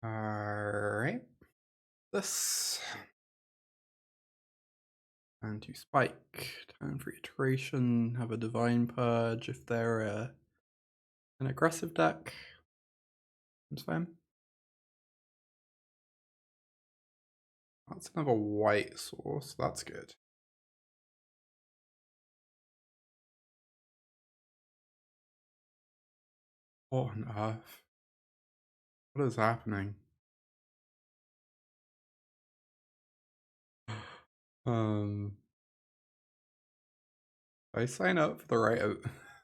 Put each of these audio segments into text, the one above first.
Alright. This. And to spike. Time for iteration. Have a Divine Purge if they're an aggressive deck. It's fine. That's another white source. That's good. What on earth? What is happening? I sign up for the right.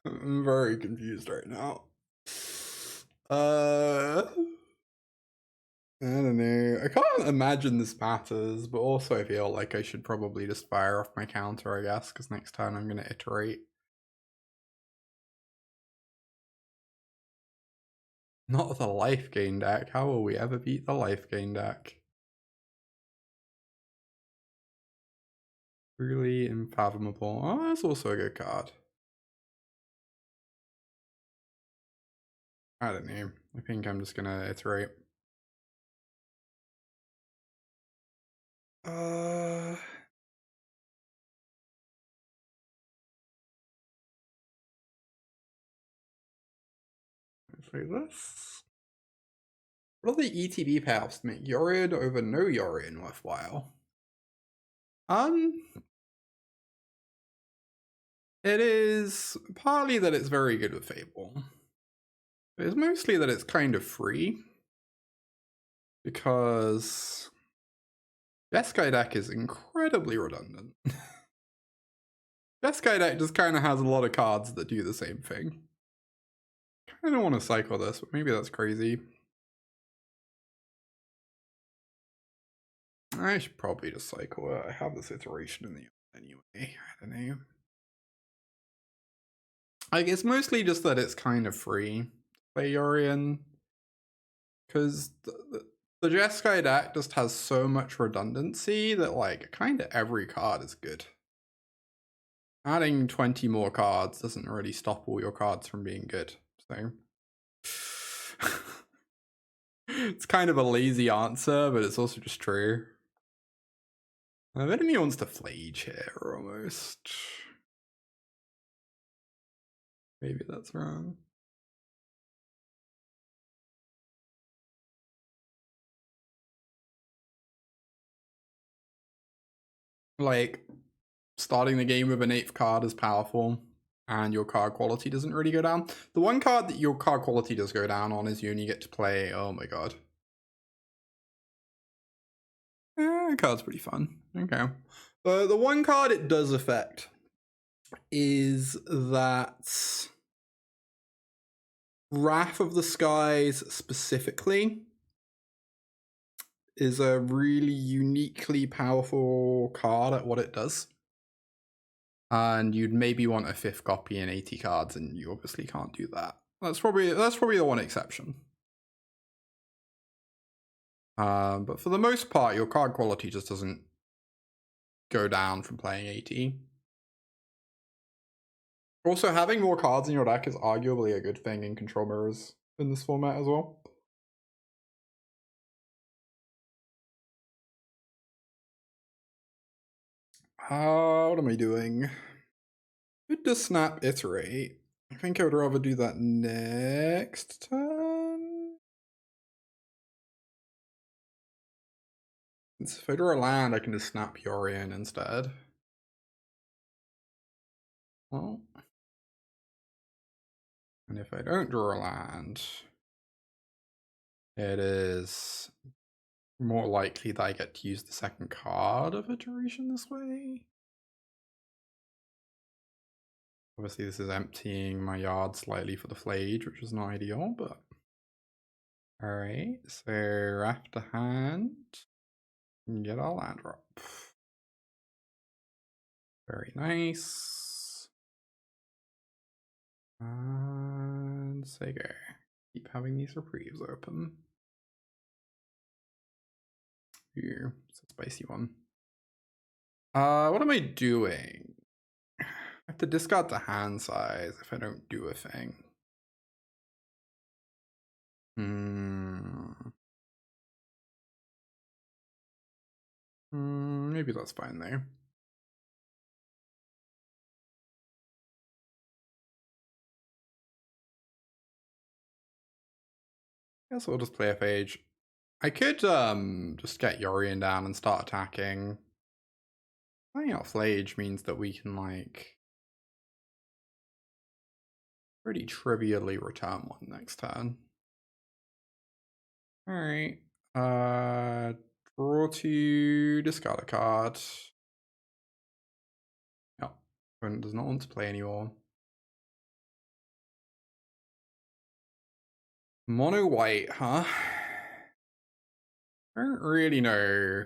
I'm very confused right now. I don't know. I can't imagine this matters, but also I feel like I should probably just fire off my counter, I guess, because next time I'm going to iterate. Not the life gain deck. How will we ever beat the life gain deck? Really unfathomable. Oh, that's also a good card. I don't know. I think I'm just going to iterate. Like this. What are the ETB paths to make Yorion over no Yorion worthwhile? It is partly that it's very good with Fable. It's mostly that it's kind of free. Because Jeskai deck is incredibly redundant. Jeskai deck just kind of has a lot of cards that do the same thing. I don't want to cycle this, but maybe that's crazy. I should probably just cycle it. I have this iteration in the anyway. I don't know. Like, it's mostly just that it's kind of free to play Yorion. Because the Jeskai deck just has so much redundancy that, like, kind of every card is good. Adding 20 more cards doesn't really stop all your cards from being good. So it's kind of a lazy answer, but it's also just true. I bet he wants to Phlage here, almost. Maybe that's wrong. Like, starting the game with an 8th card is powerful, and your card quality doesn't really go down. The one card that your card quality does go down on is you only get to play, oh my god. Card's pretty fun. Okay. The one card it does affect is that Wrath of the Skies specifically is a really uniquely powerful card at what it does. And you'd maybe want a 5th copy and 80 cards, and you obviously can't do that. That's probably the one exception. But for the most part, your card quality just doesn't go down from playing 80. Also, having more cards in your deck is arguably a good thing in control mirrors in this format as well. What am I doing? Good to snap iterate. I think I would rather do that next turn. Since if I draw a land, I can just snap Yorion instead. Well, and if I don't draw a land, it is more likely that I get to use the second card of iteration this way. Obviously, this is emptying my yard slightly for the Phlage, which is not ideal, but... Alright, so after hand, get our land drop. Very nice. And say go. Keep having these reprieves open. Ooh, it's a spicy one. What am I doing? I have to discard the hand size if I don't do a thing. Maybe that's fine though. Guess we'll just play a Phage. I could just get Yorion down and start attacking. Playing out Phlage means that we can like pretty trivially return one next turn. Alright. Draw to discard a card. Yep. Opponent does not want to play anymore. Mono white, huh? I don't really know.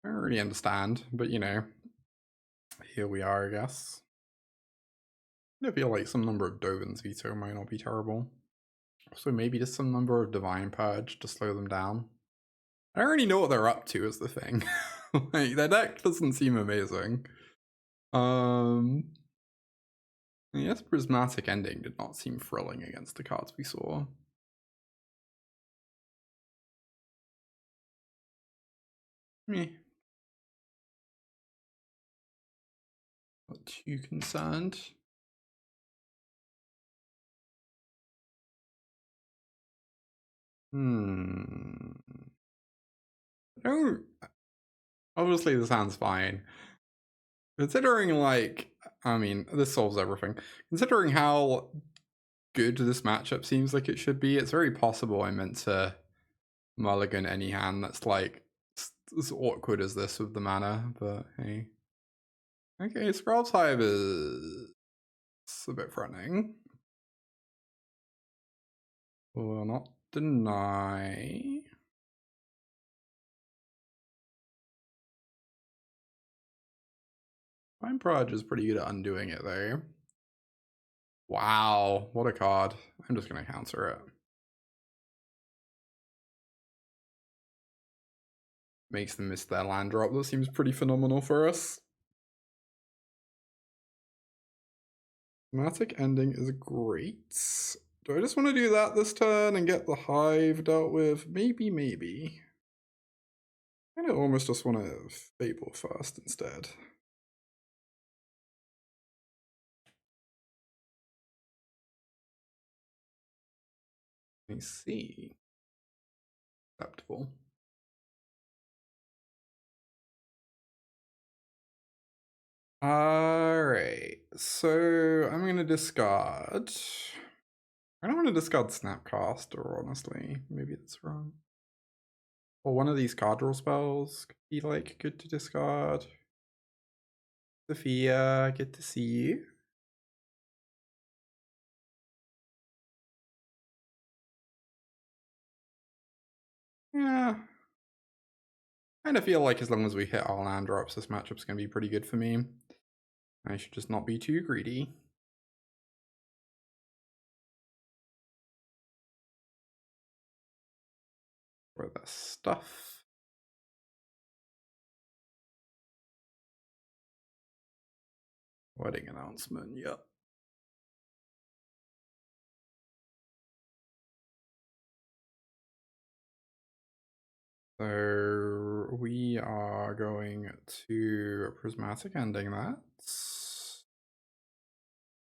I don't really understand, but you know. Here we are, I guess. I feel like some number of Dovin's Veto might not be terrible. So maybe just some number of Divine Purge to slow them down. I don't really know what they're up to is the thing. Like, their deck doesn't seem amazing. Yes, Prismatic Ending did not seem thrilling against the cards we saw. Me. Not too concerned. Obviously this sounds fine. Considering, like, I mean, this solves everything. Considering how good this matchup seems like it should be, it's very possible I meant to mulligan any hand that's, like, as awkward as this with the mana, but hey. Okay, Scroll's Hive is a bit threatening. Will not deny. Divine Purge is pretty good at undoing it, though. Wow, what a card. I'm just going to counter it. Makes them miss their land drop. That seems pretty phenomenal for us. Prismatic Ending is great. Do I just want to do that this turn and get the Hive dealt with? Maybe. I almost just want to Fable first instead. I see. Acceptable. Alright, so I'm going to discard. I don't want to discard Snapcaster, honestly. Maybe that's wrong. Or one of these card draw spells could be like good to discard. Sophia, good to see you. Yeah. I kind of feel like as long as we hit our land drops, this matchup's going to be pretty good for me. I should just not be too greedy. For the stuff. Wedding announcement, yep. So we are going to Prismatic Ending that.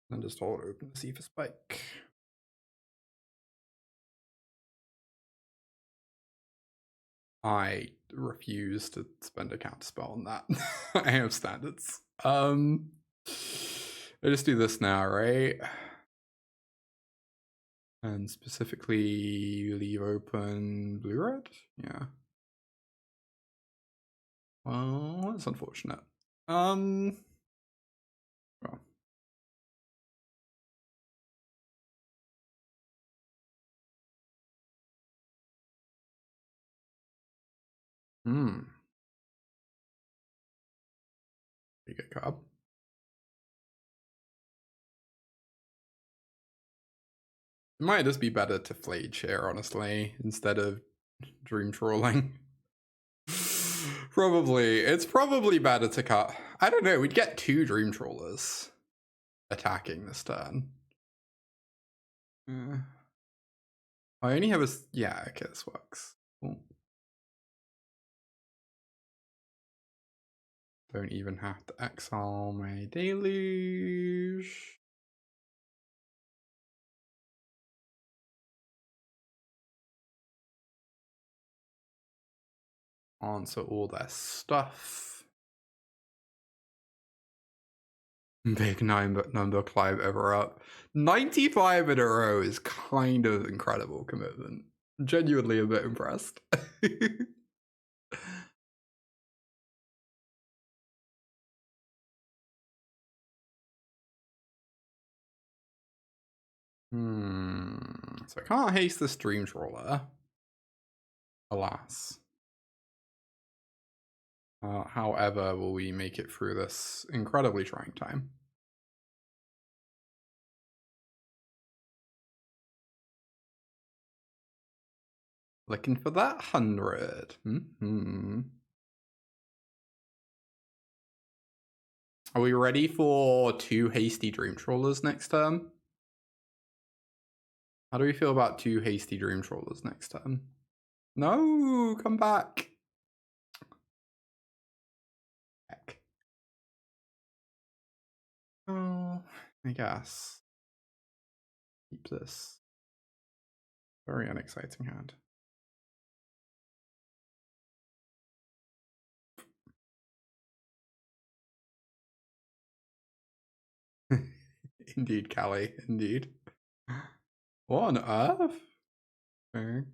And just hold open to see for Spike. I refuse to spend a counter spell on that. I have standards. I just do this now, right? And specifically leave open blue-red? Yeah. Well, that's unfortunate. Well. Pretty good card. It might just be better to Phlage here, honestly, instead of Dream Trawling. Probably. It's probably better to cut. I don't know, we'd get 2 Dream Trawlers attacking this turn. I only have a... Yeah, okay, this works. Cool. Don't even have to exile my Deluge. Answer all their stuff. Big number climb ever up. 95 in a row is kind of incredible commitment. Genuinely a bit impressed. So I can't haste this Dream Trawler. Alas. However, will we make it through this incredibly trying time? Looking for that 100. Are we ready for 2 hasty Dream Trawlers next turn? How do we feel about 2 hasty Dream Trawlers next turn? No, come back. Heck. Oh, I guess. Keep this. Very unexciting hand. Indeed, Callie, indeed. What on earth? Thing.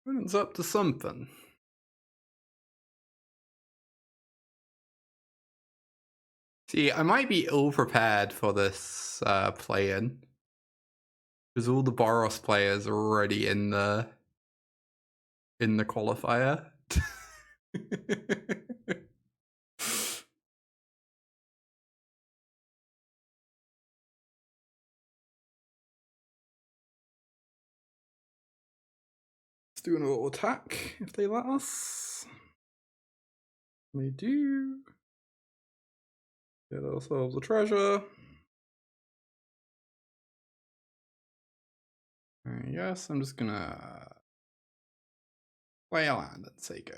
It's up to something. See, I might be ill-prepared for this play-in. Because all the Boros players are already in the qualifier. Let's do an auto attack if they let us. They do. Get ourselves a treasure. Yes, I'm just gonna play a land and say go.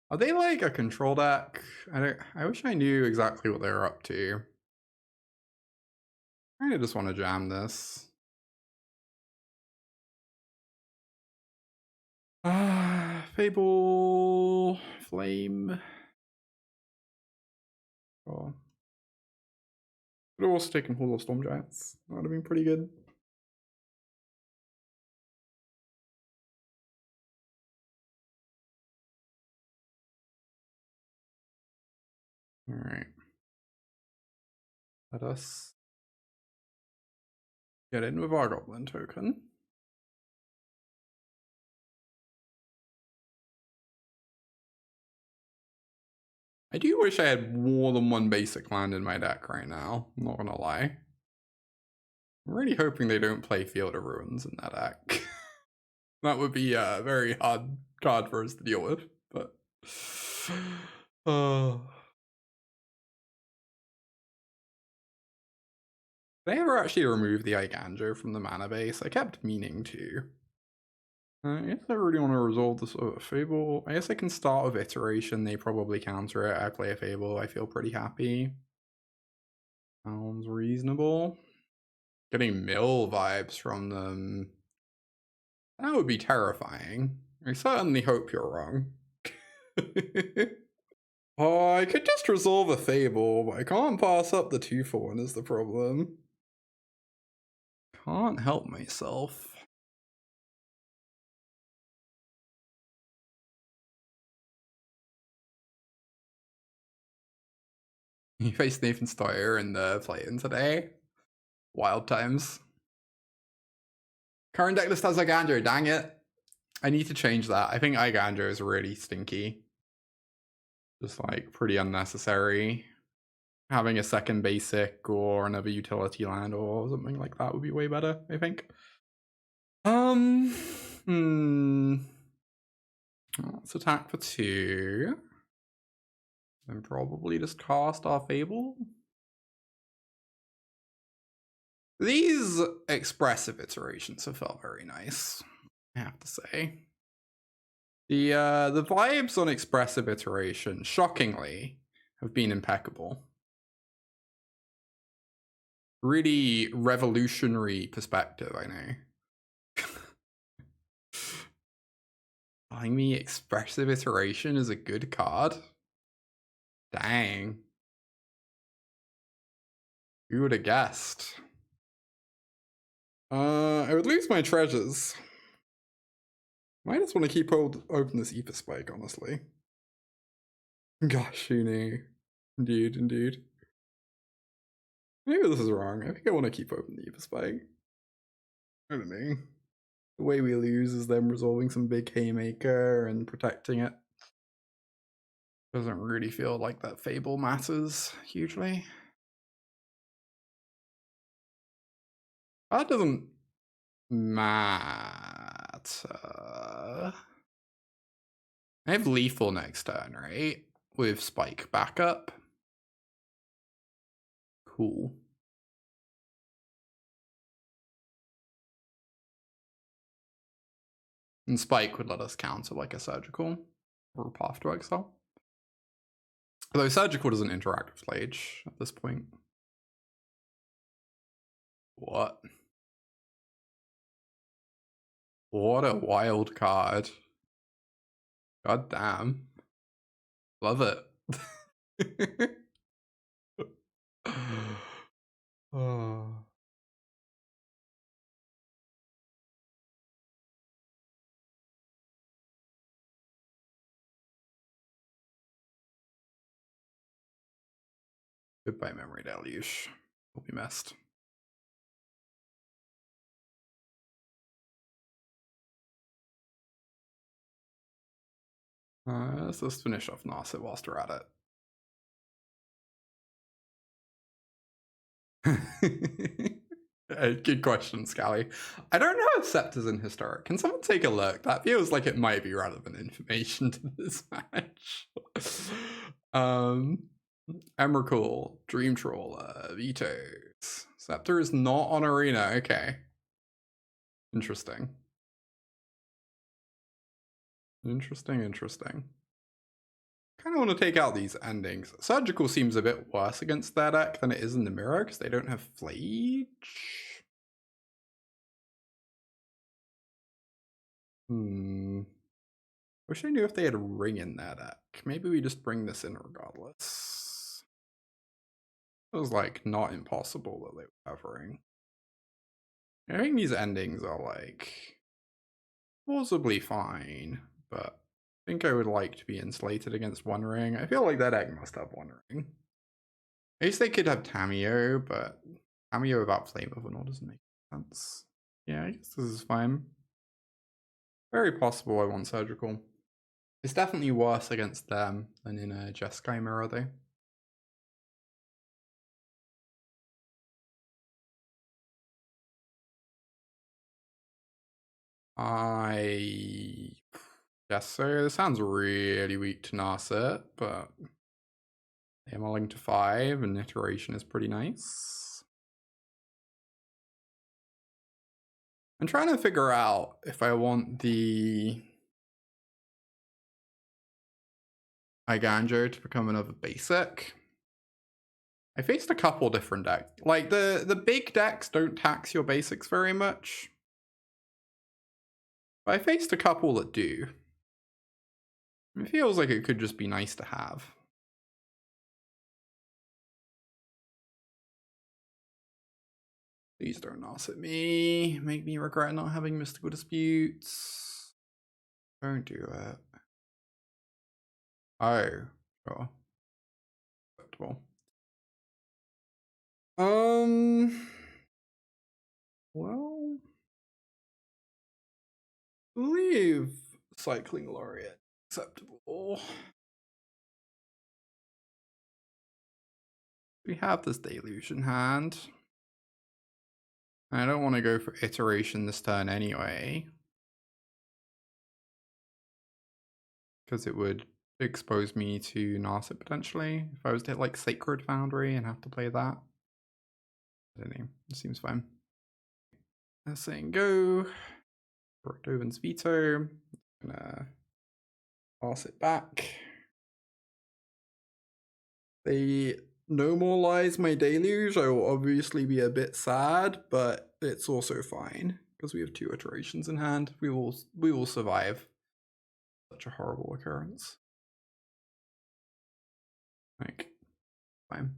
Are they like a control deck? I wish I knew exactly what they're up to. I kinda just want to jam this. Fable, Flame. Oh. Could have also taken Hall of Storm Giants. That would have been pretty good. Alright. Let us get in with our Goblin token. I do wish I had more than one basic land in my deck right now, I'm not gonna lie. I'm really hoping they don't play Field of Ruins in that deck. That would be a very hard card for us to deal with, but... Did I ever actually remove the Eiganjo from the mana base? I kept meaning to. I guess I really want to resolve this Fable. I guess I can start with Iteration. They probably counter it. I play a Fable. I feel pretty happy. Sounds reasonable. Getting mill vibes from them. That would be terrifying. I certainly hope you're wrong. Oh, I could just resolve a Fable, but I can't pass up the 2-for-1 is the problem. Can't help myself. You faced Nathan Steyer in the play-in today. Wild times. Current decklist has Eiganjo, dang it. I need to change that. I think Eiganjo is really stinky. Just like pretty unnecessary. Having a second basic or another utility land or something like that would be way better, I think. Let's attack for 2. Then probably just cast our Fable. These expressive iterations have felt very nice, I have to say. The vibes on expressive iteration, shockingly, have been impeccable. Really revolutionary perspective, I know. Telling me expressive iteration is a good card? Dang. Who would have guessed? I would lose my treasures. Might just want to keep open this Aether Spike, honestly. Gosh, who knew? Indeed, indeed. Maybe this is wrong. I think I want to keep open the Aether Spike. I don't know. The way we lose is them resolving some big haymaker and protecting it. Doesn't really feel like that Fable matters hugely. That doesn't matter. I have lethal next turn, right? With Spike backup. Cool. And Spike would let us counter like a Surgical or a Path to Exile. Although Surgical doesn't interact with Phlage at this point. What? What a wild card. God damn. Love it. Oh. Goodbye, Memory Deluge. Will be missed. Let's just finish off Narset whilst we're at it. Good question, Scally. I don't know if Scepter's in Historic. Can someone take a look? That feels like it might be relevant information to this match. Emrakul, Dream Trawler, Vetoes. Scepter is not on Arena. Okay. Interesting. Interesting. Kind of want to take out these endings. Surgical seems a bit worse against their deck than it is in the mirror because they don't have Phlage. Wish I knew if they had a ring in their deck. Maybe we just bring this in regardless. It was like not impossible that they would have a ring. I think these endings are like plausibly fine, but I think I would like to be insulated against one ring. I feel like that deck must have one ring. I guess they could have Tamiyo, but Tamiyo without Flame of Anor doesn't make sense. Yeah, I guess this is fine. Very possible I want Surgical. It's definitely worse against them than in a Jeskai mirror, though. I guess so. This sounds really weak to Narset, but AMLing to 5 and iteration is pretty nice. I'm trying to figure out if I want the Eiganjo to become another basic. I faced a couple different decks. Like the big decks don't tax your basics very much. But I faced a couple that do. It feels like it could just be nice to have. Please don't Narset me. Make me regret not having Mystical Disputes. Don't do it. Oh, sure. Acceptable. Well, leave Cycling Lorien. Acceptable. We have this Deluge in hand. I don't want to go for iteration this turn anyway, because it would expose me to Narset potentially if I was to hit like Sacred Foundry and have to play that. I don't know, it seems fine. That's saying go for Dovin's Veto. Gonna pass it back. They normalize my Deluge. I will obviously be a bit sad, but it's also fine because we have 2 iterations in hand. We will survive such a horrible occurrence. Like, fine.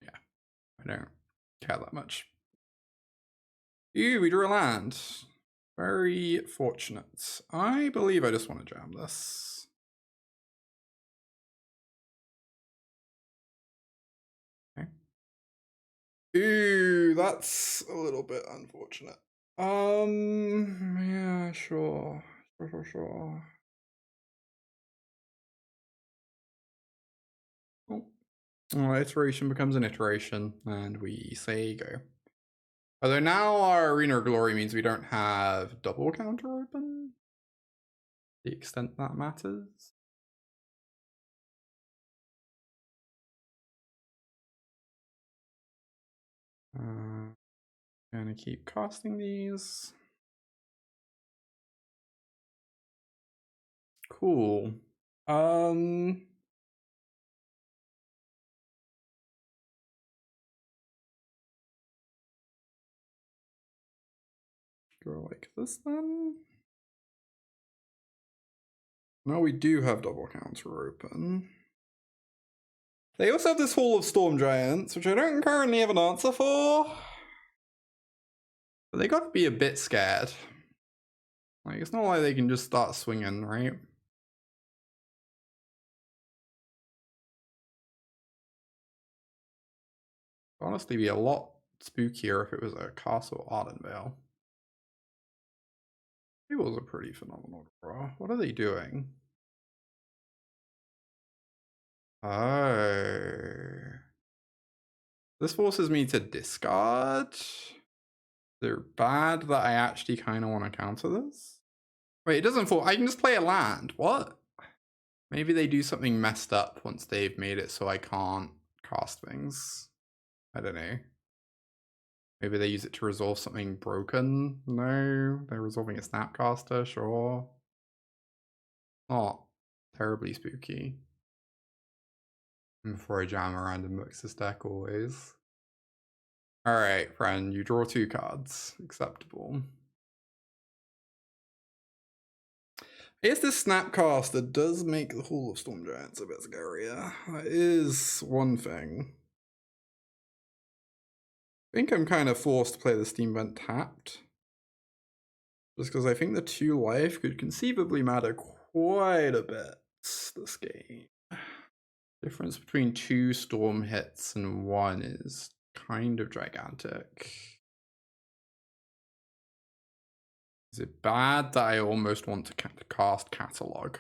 Yeah, I don't care that much. Ooh, we drew a land. Very fortunate. I believe I just want to jam this. Okay. Ooh, that's a little bit unfortunate. Yeah, sure. Sure. Oh, iteration becomes an iteration, and we say go. Although now our Arena of Glory means we don't have double counter open, the extent that matters. Gonna keep casting these. Cool. Go like this then. No, we do have double counter open. They also have this Hall of Storm Giants, which I don't currently have an answer for. But they gotta be a bit scared. Like, it's not like they can just start swinging, right? Honestly, be a lot spookier if it was a Castle Ardenvale. Fable's a pretty phenomenal draw. What are they doing? Oh. This forces me to discard? They're bad that I actually kind of want to counter this? Wait, it doesn't fall. I can just play a land. What? Maybe they do something messed up once they've made it so I can't cast things. I don't know. Maybe they use it to resolve something broken? No, they're resolving a Snapcaster, sure. Not terribly spooky. Before I jam around and mix this deck always. Alright, friend, you draw 2 cards. Acceptable. I guess this Snapcaster does make the Hall of Storm Giants a bit scarier. That is one thing. I think I'm kind of forced to play the Steam Vent tapped. Just because I think the 2 life could conceivably matter quite a bit this game. Difference between 2 storm hits and 1 is kind of gigantic. Is it bad that I almost want to cast Catalog?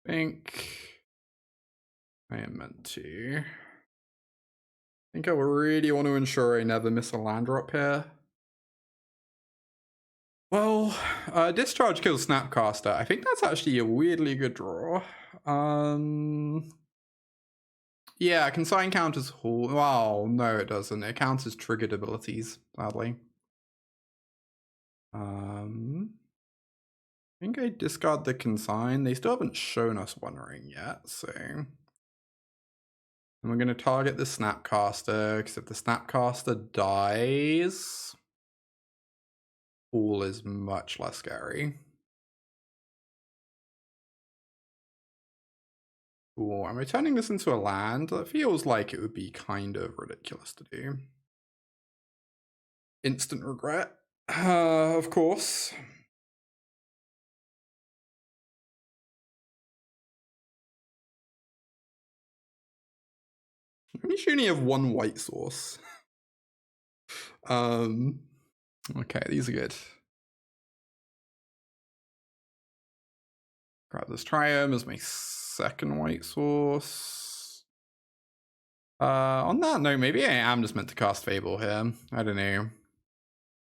I think I am meant to. I think I really want to ensure I never miss a land drop here. Well, Discharge kills Snapcaster. I think that's actually a weirdly good draw. Yeah, consign counters Hall. Well, no, it doesn't. It counts as triggered abilities, sadly. I think I discard the consign. They still haven't shown us One Ring yet, so. And we're going to target the Snapcaster, because if the Snapcaster dies, Hall is much less scary. Cool. Am I turning this into a land? That feels like it would be kind of ridiculous to do. Instant regret, of course. We should only have 1 white source. Okay, these are good. Grab this Triome as my second white source. On that note, maybe I am just meant to cast Fable here. I don't know.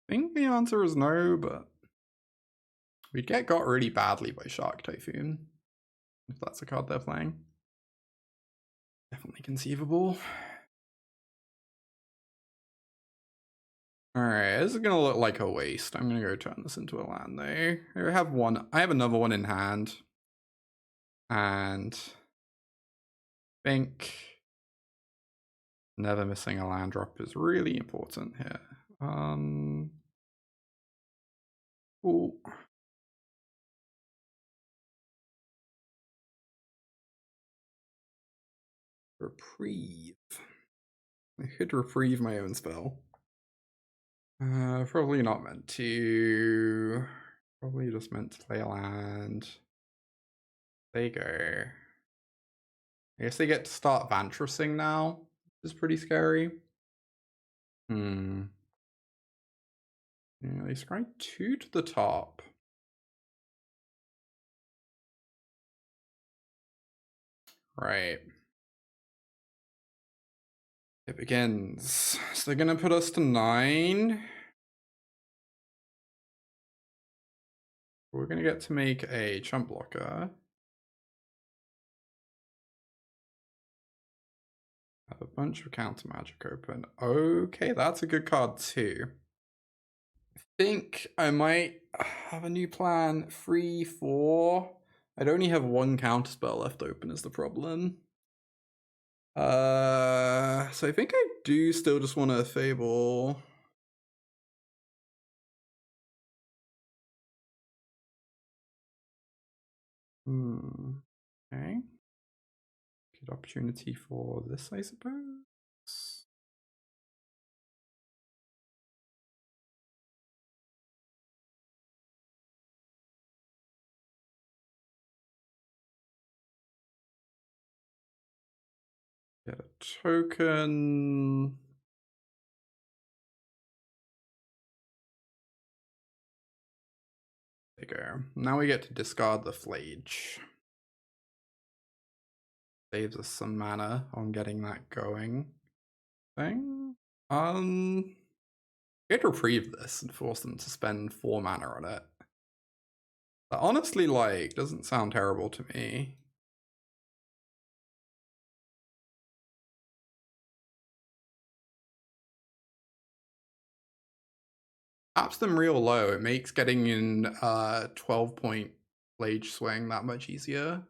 I think the answer is no, but we'd get got really badly by Shark Typhoon, if that's a card they're playing. Definitely conceivable. Alright, this is gonna look like a waste. I'm gonna go turn this into a land though. I have another one in hand. And I think never missing a land drop is really important here. Cool. Reprieve. I could reprieve my own spell. Probably not meant to. Probably just meant to play a land. There you go. I guess they get to start Vantressing now, which is pretty scary. Yeah, they scry 2 to the top. Right. It begins. So they're gonna put us to 9. We're gonna get to make a chump blocker. Have a bunch of counter magic open. Okay, that's a good card too. I think I might have a new plan. 3, 4. I'd only have 1 counter spell left open is the problem. So I think I do still just want to Fable. Okay. Good opportunity for this, I suppose. Get a token. There you go. Now we get to discard the Phlage. Saves us some mana on getting that going. Thing. We could reprieve this and force them to spend 4 mana on it. That honestly, like, doesn't sound terrible to me. Taps them real low. It makes getting in 12-point Phlage swing that much easier.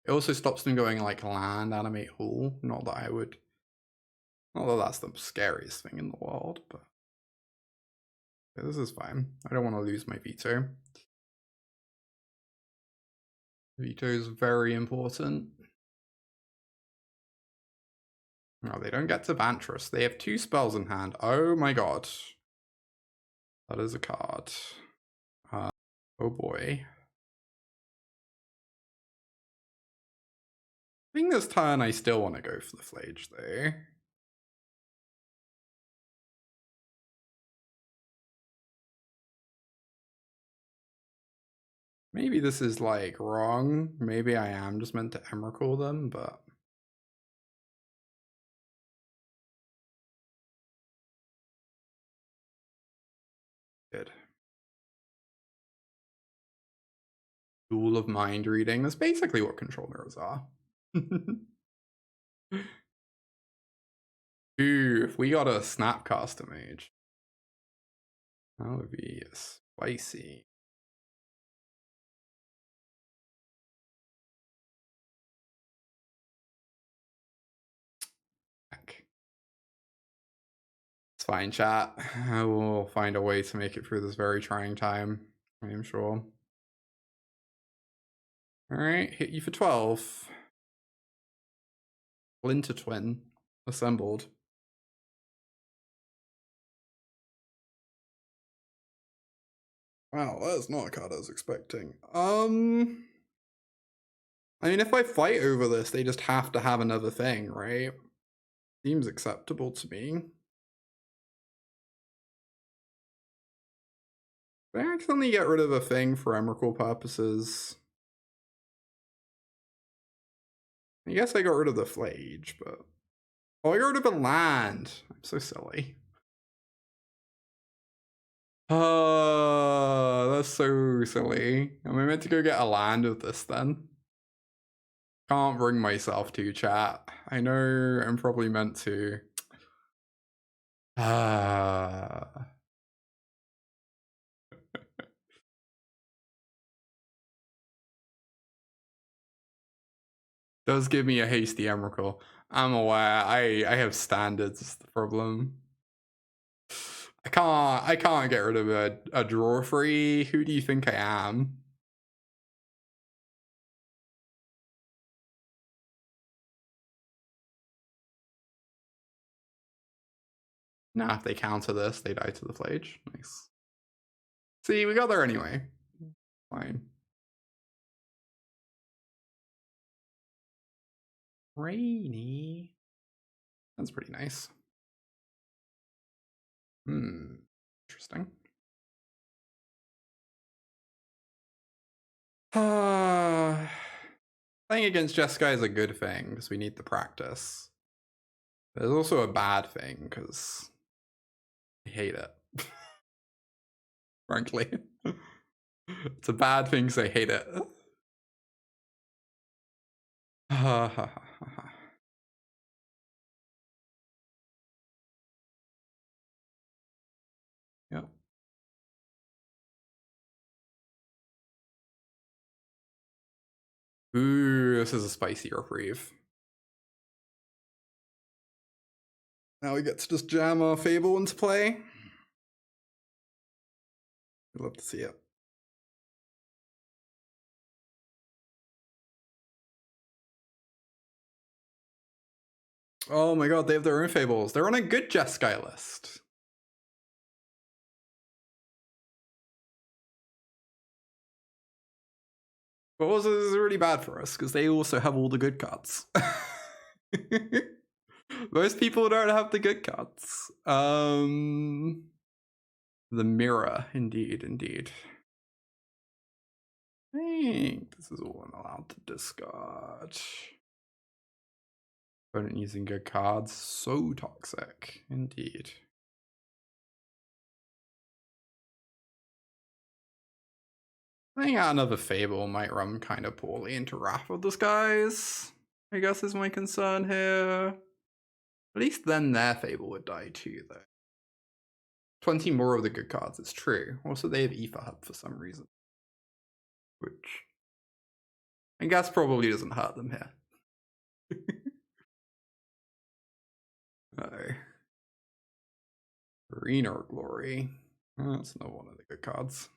It also stops them going like land, animate, hull. Not that I would. Although that's the scariest thing in the world, but yeah, this is fine. I don't want to lose my veto. Veto is very important. No, they don't get to Vantress. They have 2 spells in hand. Oh my god. That is a card. Oh boy. I think this turn I still want to go for the Phlage though. Maybe this is like wrong. Maybe I am just meant to Emrakul them, but good. Duel of mind reading. That's basically what control mirrors are. Ooh, if we got a Snapcaster Mage, that would be spicy. It's fine, chat. I will find a way to make it through this very trying time, I am sure. Alright, hit you for 12. Splinter Twin assembled. Wow, that's not a card I was expecting. I mean, if I fight over this, they just have to have another thing, right? Seems acceptable to me. Did I accidentally get rid of a thing for Emrakul purposes? I guess I got rid of the Phlage, but... Oh, I got rid of a land! I'm so silly. Oh, that's so silly. Am I meant to go get a land with this then? Can't bring myself to, chat. I know I'm probably meant to. Does give me a hasty Emrakul. I'm aware. I have standards, is the problem. I can't get rid of a draw free. Who do you think I am? Nah, if they counter this, they die to the Phlage. Nice. See, we got there anyway. Fine. Rainy. That's pretty nice. Interesting. Playing against Jeskai is a good thing because we need the practice. There's also a bad thing because I hate it. Frankly. It's a bad thing because I hate it. Yep. Ooh, this is a spicy reprieve. Now we get to just jam our Fable into play. I'd love to see it. Oh my god, they have their own Fables. They're on a good Jeskai list. But also, this is really bad for us, because they also have all the good cards. Most people don't have the good cards. The mirror, indeed, indeed. I think this is all I'm allowed to discard. Opponent using good cards, so toxic, indeed. I think another Fable might run kind of poorly into Wrath of the Skies, I guess is my concern here. At least then their Fable would die too, though. 20 more of the good cards, it's true. Also, they have Aether Hub for some reason. Which I guess probably doesn't hurt them here. Uh-oh. Arena Glory. Oh, that's not one of the good cards.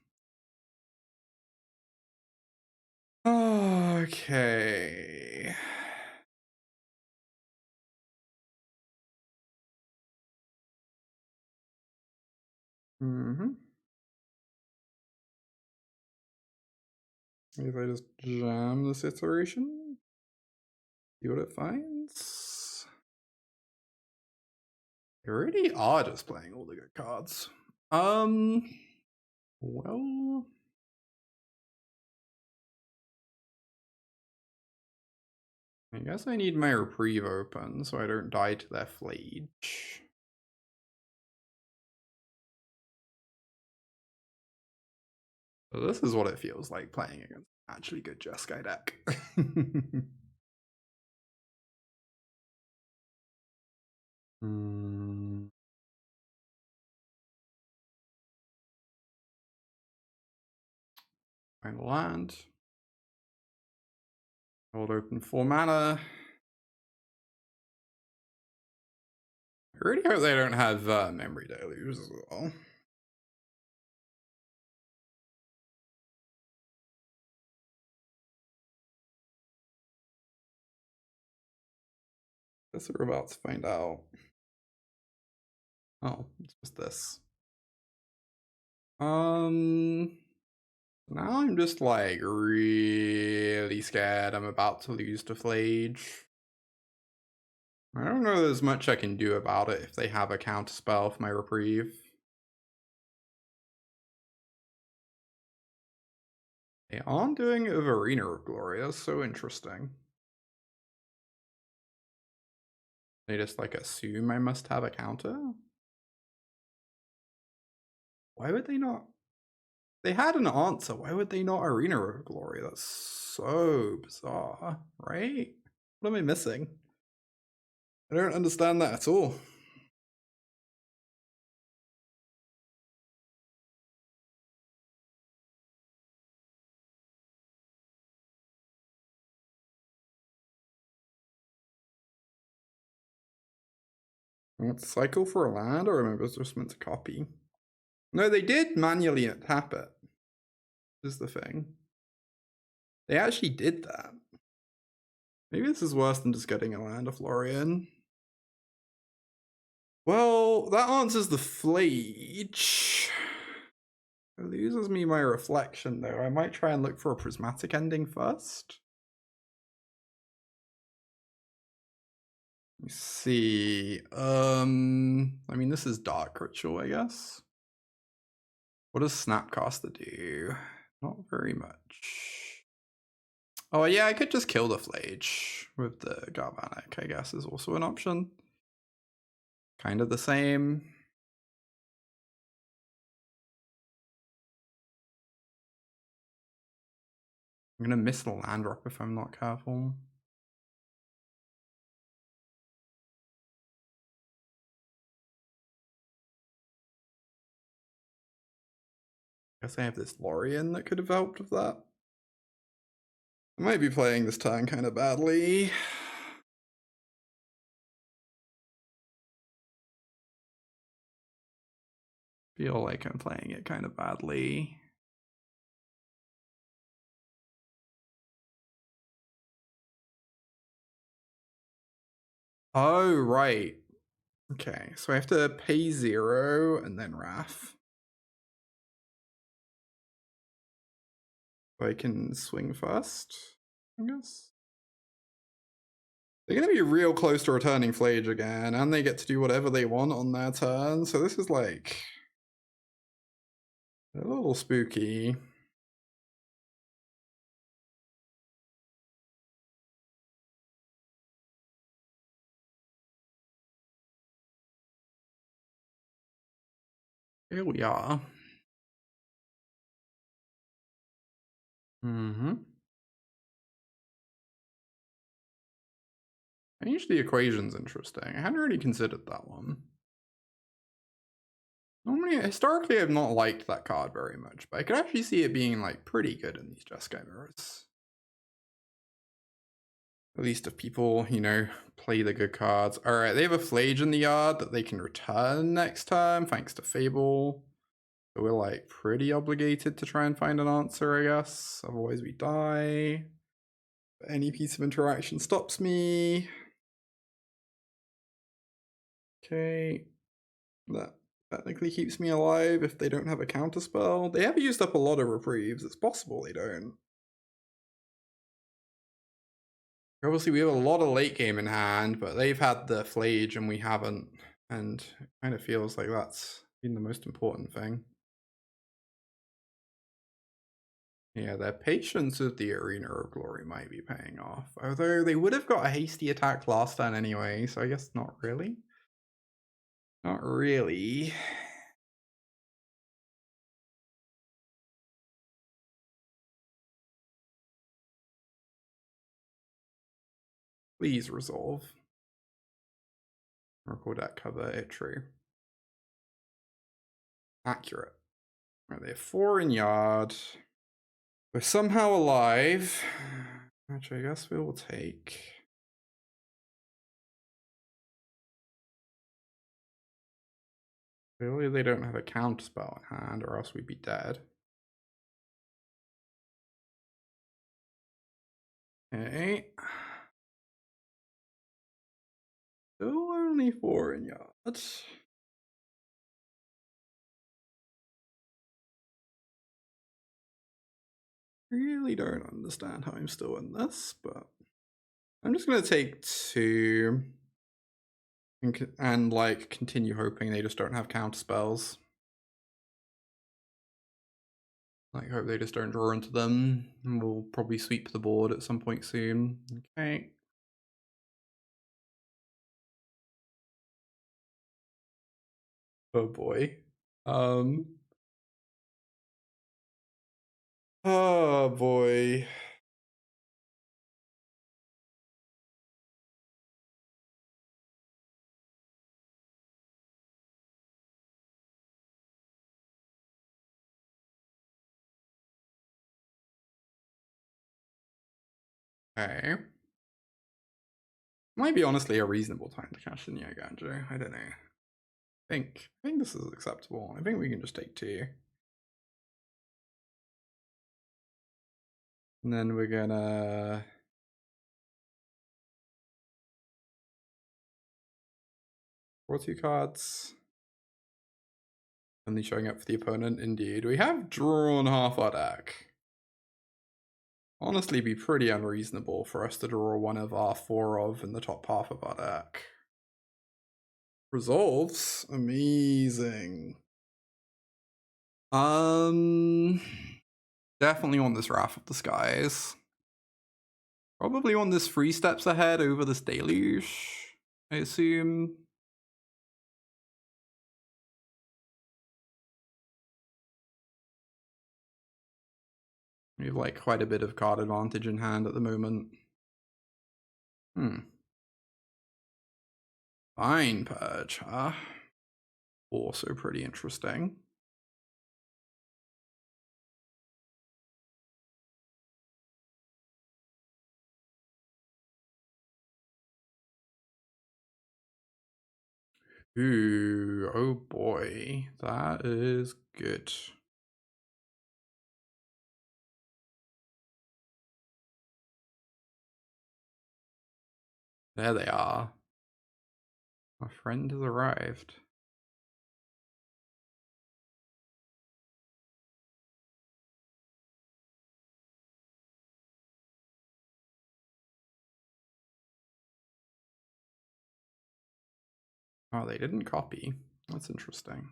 Okay. Maybe I just jam this iteration? See what it finds? They already are just playing all the good cards. Well... I guess I need my Reprieve open so I don't die to their Phlage. So this is what it feels like playing against an actually good Jeskai deck. Find a land. Hold open 4 mana. I really hope they don't have Memory Deluge as well. Guess we're about to find out. Oh, it's just this. Now I'm just like really scared I'm about to lose to Phlage. I don't know there's much I can do about it if they have a counterspell for my Reprieve. They aren't doing it with Arena of Glory. That's so interesting. They just like assume I must have a counter? Why would they not? They had an answer. Why would they not Arena of Glory? That's so bizarre, right? What am I missing? I don't understand that at all. Let's cycle for a land, or remember it's just meant to copy. No, they did manually tap it. This is the thing. They actually did that. Maybe this is worse than just getting a land of Lorien. Well, that answers the Phlage. It loses me my reflection, though. I might try and look for a Prismatic Ending first. Let me see. I mean, this is Dark Ritual, I guess. What does Snapcaster do? Not very much. Oh, yeah, I could just kill the Phlage with the Galvanic, I guess, is also an option. Kind of the same. I'm gonna miss the land drop if I'm not careful. Guess I have this Lorien that could have helped with that. I might be playing this turn kind of badly. Feel like I'm playing it kind of badly. Oh, right. Okay, so I have to pay 0 and then Wrath. So I can swing first, I guess. They're going to be real close to returning Phlage again, and they get to do whatever they want on their turn, so this is like a little spooky. Here we are. Change the equation's interesting. I hadn't really considered that one. Normally, historically, I've not liked that card very much, but I could actually see it being like pretty good in these Jeskai mirrors. At least if people, you know, play the good cards. All right, they have a Phlage in the yard that they can return next time, thanks to Fable. So we're like pretty obligated to try and find an answer, I guess. Otherwise we die. But any piece of interaction stops me. Okay. That technically keeps me alive if they don't have a counterspell. They have used up a lot of reprieves. It's possible they don't. Obviously, we have a lot of late game in hand, but they've had the Phlage and we haven't. And it kind of feels like that's been the most important thing. Yeah, their patience with the Arena of Glory might be paying off. Although they would have got a hasty attack last turn anyway, so I guess not really. Not really. Please resolve. Record that cover, it true. Accurate. Right, they have 4 in yard. We're somehow alive, which I guess we will take. Clearly they don't have a counterspell in hand, or else we'd be dead. Okay. Still only 4 in yard. Really don't understand how I'm still in this, but I'm just gonna take 2 and like continue hoping they just don't have counterspells. I hope they just don't draw into them. And we'll probably sweep the board at some point soon. Okay. Oh boy. Oh boy. Okay. Might be honestly a reasonable time to cash in the Eiganjo. I don't know. I think this is acceptable. I think we can just take 2. And then we're gonna draw 2 cards. Only showing up for the opponent, indeed. We have drawn half our deck. Honestly, be pretty unreasonable for us to draw one of our 4 of in the top half of our deck. Resolves? Amazing. Definitely want this Wrath of the Skies. Probably want this 3 steps ahead over this Deluge, I assume. We have like quite a bit of card advantage in hand at the moment. Divine Purge, huh? Also pretty interesting. Ooh, oh boy, that is good. There they are. Our friend has arrived. Oh, they didn't copy. That's interesting.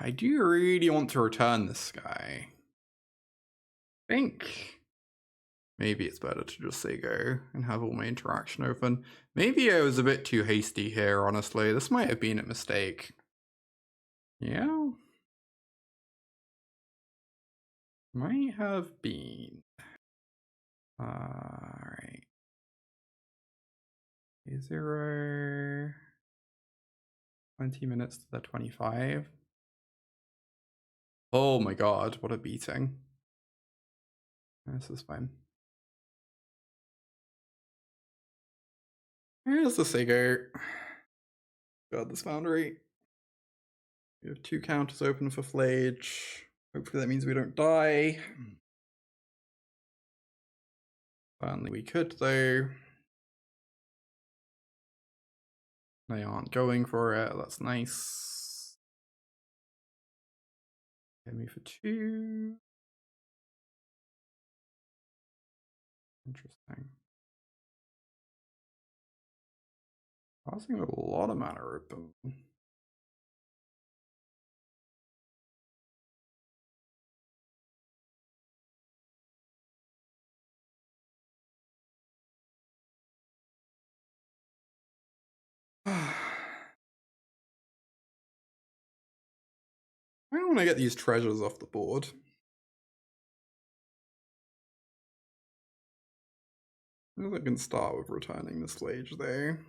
I do really want to return this guy. I think maybe it's better to just say go and have all my interaction open. Maybe I was a bit too hasty here, honestly. This might have been a mistake. Yeah. Might have been. Alright. 0. 20 minutes to the 25. Oh my god, what a beating. This is fine. Here's the Sego. God, this Foundry. We have 2 counters open for Phlage. Hopefully that means we don't die. Finally we could though. They aren't going for it, that's nice. Hit me for 2. Interesting. Passing with a lot of mana open. I don't want to get these treasures off the board. I can start with returning this Phlage there.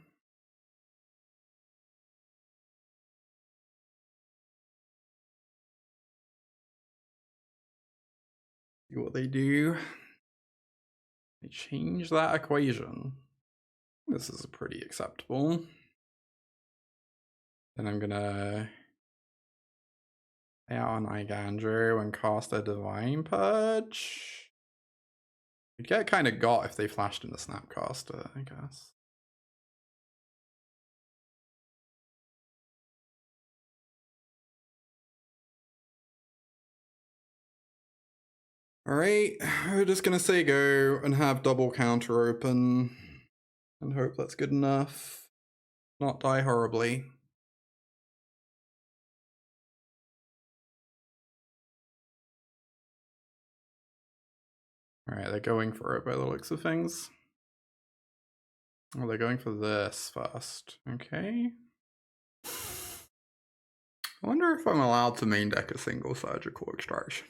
See what they do. They change that equation. This is pretty acceptable. Then I'm gonna play out an Eiganjo and cast a Divine Purge. You'd get kind of got if they flashed in the Snapcaster, I guess. Alright, we're just gonna say go and have double counter open and hope that's good enough. not die horribly. Alright, they're going for it by the looks of things. Oh, they're going for this first. Okay. I wonder if I'm allowed to main deck a single surgical extraction.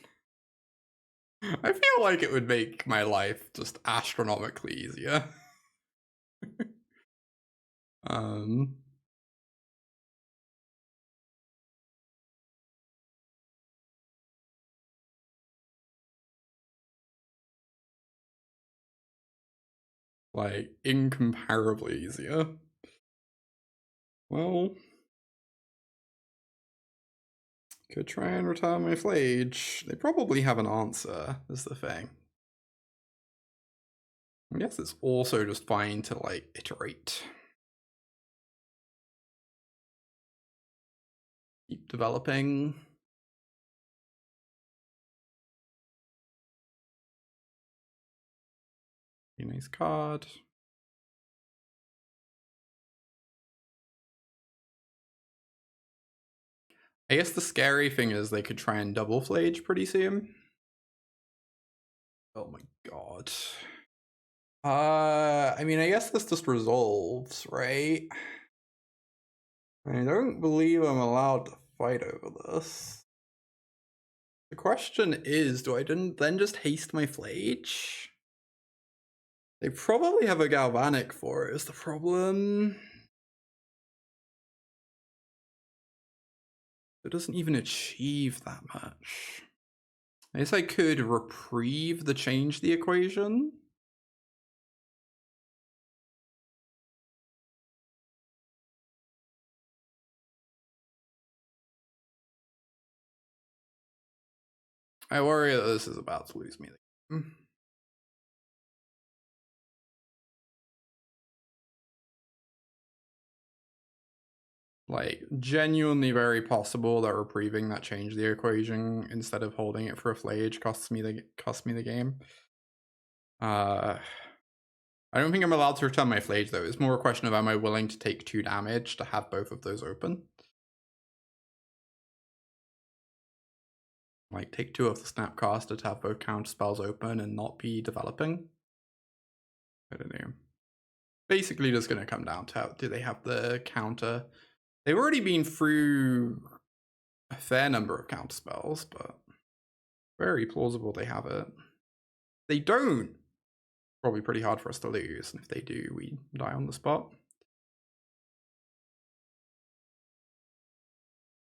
I feel like it would make my life just astronomically easier. Like, incomparably easier. Well, could try and return my Phlage. They probably have an answer, is the thing. I guess it's also just fine to, like, iterate. Keep developing. Nice card. I guess the scary thing is they could try and double Phlage pretty soon. Oh my god. I mean, I guess this just resolves, right? I don't believe I'm allowed to fight over this. The question is, do I then just haste my Phlage? They probably have a Galvanic for it, is the problem. It doesn't even achieve that much. I guess I could Reprieve to change the equation. I worry that this is about to lose me the game. Like, genuinely very possible that reprieving that changed the equation instead of holding it for a Phlage costs me the game. I don't think I'm allowed to return my Phlage though. It's more a question of am I willing to take 2 damage to have both of those open? Like, take 2 of the Snapcaster to have both counter spells open and not be developing? I don't know. Basically just gonna come down to how do they have the counter. They've already been through a fair number of counter spells, but very plausible they have it. They don't. Probably pretty hard for us to lose, and if they do, we die on the spot.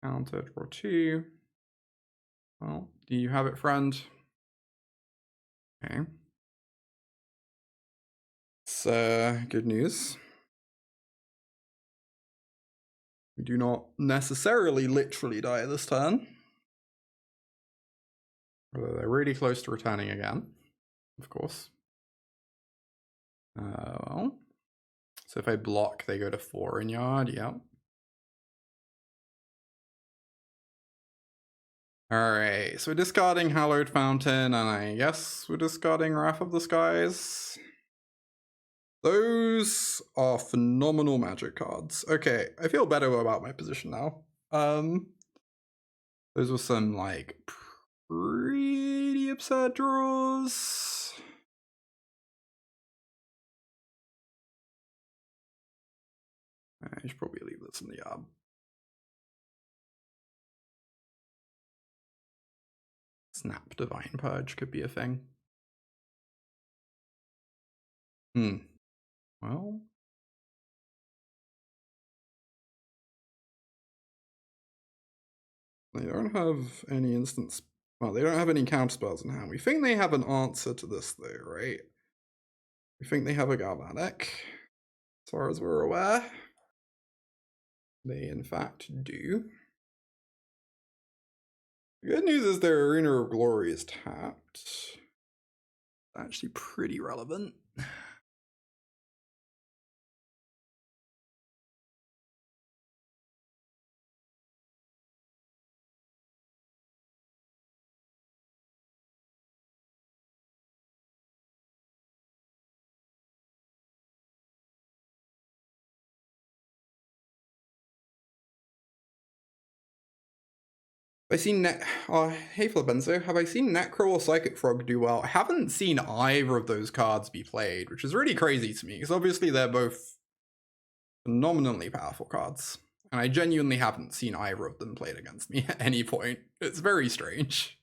Counter, draw 2. Well, do you have it, friend? Okay. It's good news. We do not necessarily literally die this turn. Although they're really close to returning again, of course. Well, so if I block, they go to 4 in yard, yeah. Alright, so we're discarding Hallowed Fountain, and I guess we're discarding Wrath of the Skies. Those are phenomenal magic cards. Okay, I feel better about my position now. Those were some, like, pretty absurd draws. I should probably leave this in the yard. Snap Divine Purge could be a thing. Well. They don't have any instance. Well, they don't have any counter spells in hand. We think they have an answer to this, though, right? We think they have a Galvanic, as far as we're aware. They, in fact, do. The good news is their Arena of Glory is tapped. Actually pretty relevant. Have I seen hey Flabenzo, have I seen Necro or Psychic Frog do well? I haven't seen either of those cards be played, which is really crazy to me, because obviously they're both phenomenally powerful cards. And I genuinely haven't seen either of them played against me at any point. It's very strange.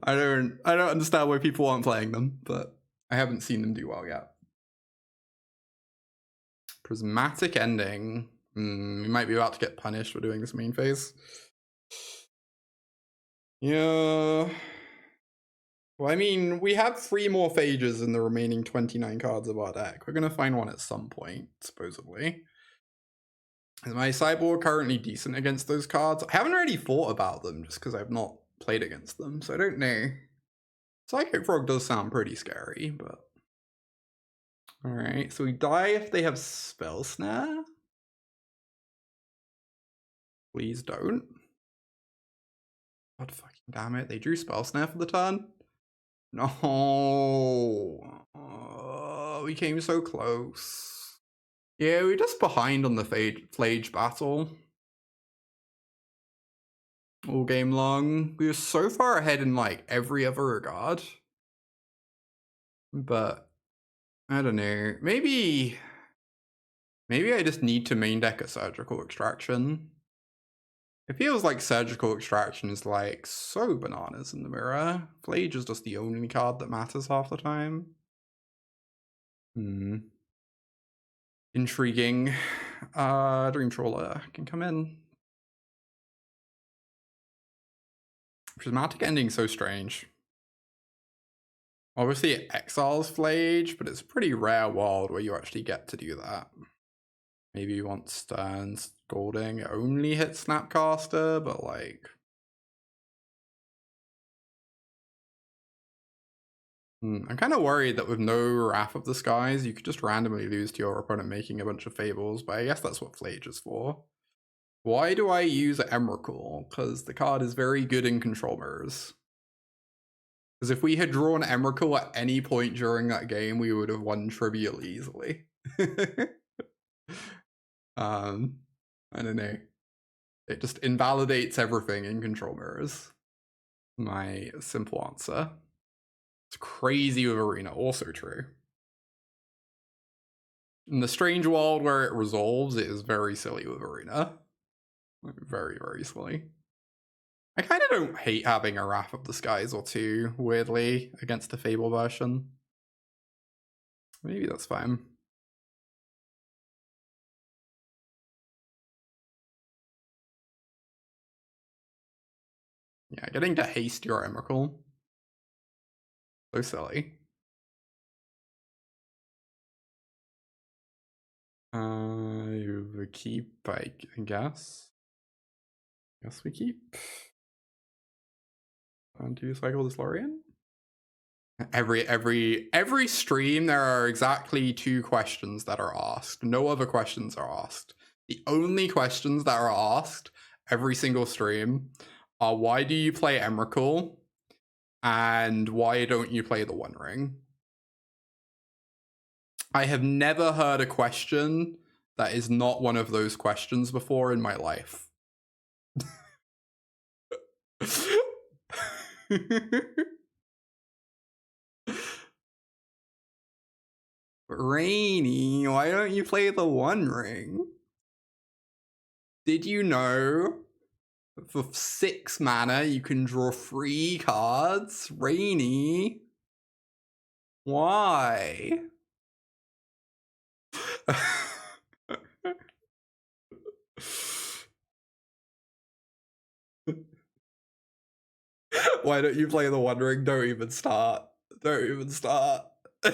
I don't understand why people aren't playing them, but I haven't seen them do well yet. Prismatic Ending. We might be about to get punished for doing this main phase. Yeah. Well, I mean, we have 3 more phages in the remaining 29 cards of our deck. We're going to find one at some point, supposedly. Is my sideboard currently decent against those cards? I haven't really thought about them just because I've not played against them, so I don't know. Psychic Frog does sound pretty scary, but... Alright, so we die if they have Spell Snare? Please don't. God fucking damn it, they drew Spell Snare for the turn? No. Oh, we came so close. Yeah, we're just behind on the Phlage battle. All game long. We were so far ahead in like every other regard. But I don't know. Maybe I just need to main deck a Surgical Extraction. It feels like Surgical Extraction is like so bananas in the mirror. Phlage is just the only card that matters half the time. Intriguing. Dream Trawler can come in. Prismatic Ending so strange. Obviously it exiles Phlage, but it's a pretty rare world where you actually get to do that. Maybe you want Stern Scolding. It only hits Snapcaster, but like... I'm kind of worried that with no Wrath of the Skies, you could just randomly lose to your opponent making a bunch of Fables, but I guess that's what Phlage is for. Why do I use Emrakul? Because the card is very good in control mirrors. Because if we had drawn Emrakul at any point during that game, we would have won trivially easily. I don't know. It just invalidates everything in control mirrors. My simple answer. It's crazy with Arena, also true. In the strange world where it resolves, it is very silly with Arena. Very, very silly. I kind of don't hate having a Wrath of the Skies or 2, weirdly, against the Fable version. Maybe that's fine. Yeah, getting to haste your Emrakul. So silly. We keep, I guess. Guess we keep. And do you cycle this Lorien? Every stream there are exactly 2 questions that are asked. No other questions are asked. The only questions that are asked every single stream are why do you play Emrakul and why don't you play the One Ring? I have never heard a question that is not one of those questions before in my life. Rainy, why don't you play the One Ring? Did you know for 6 mana you can draw 3 cards? Rainy, why? Why don't you play the One Ring? Don't even start. Don't even start. No.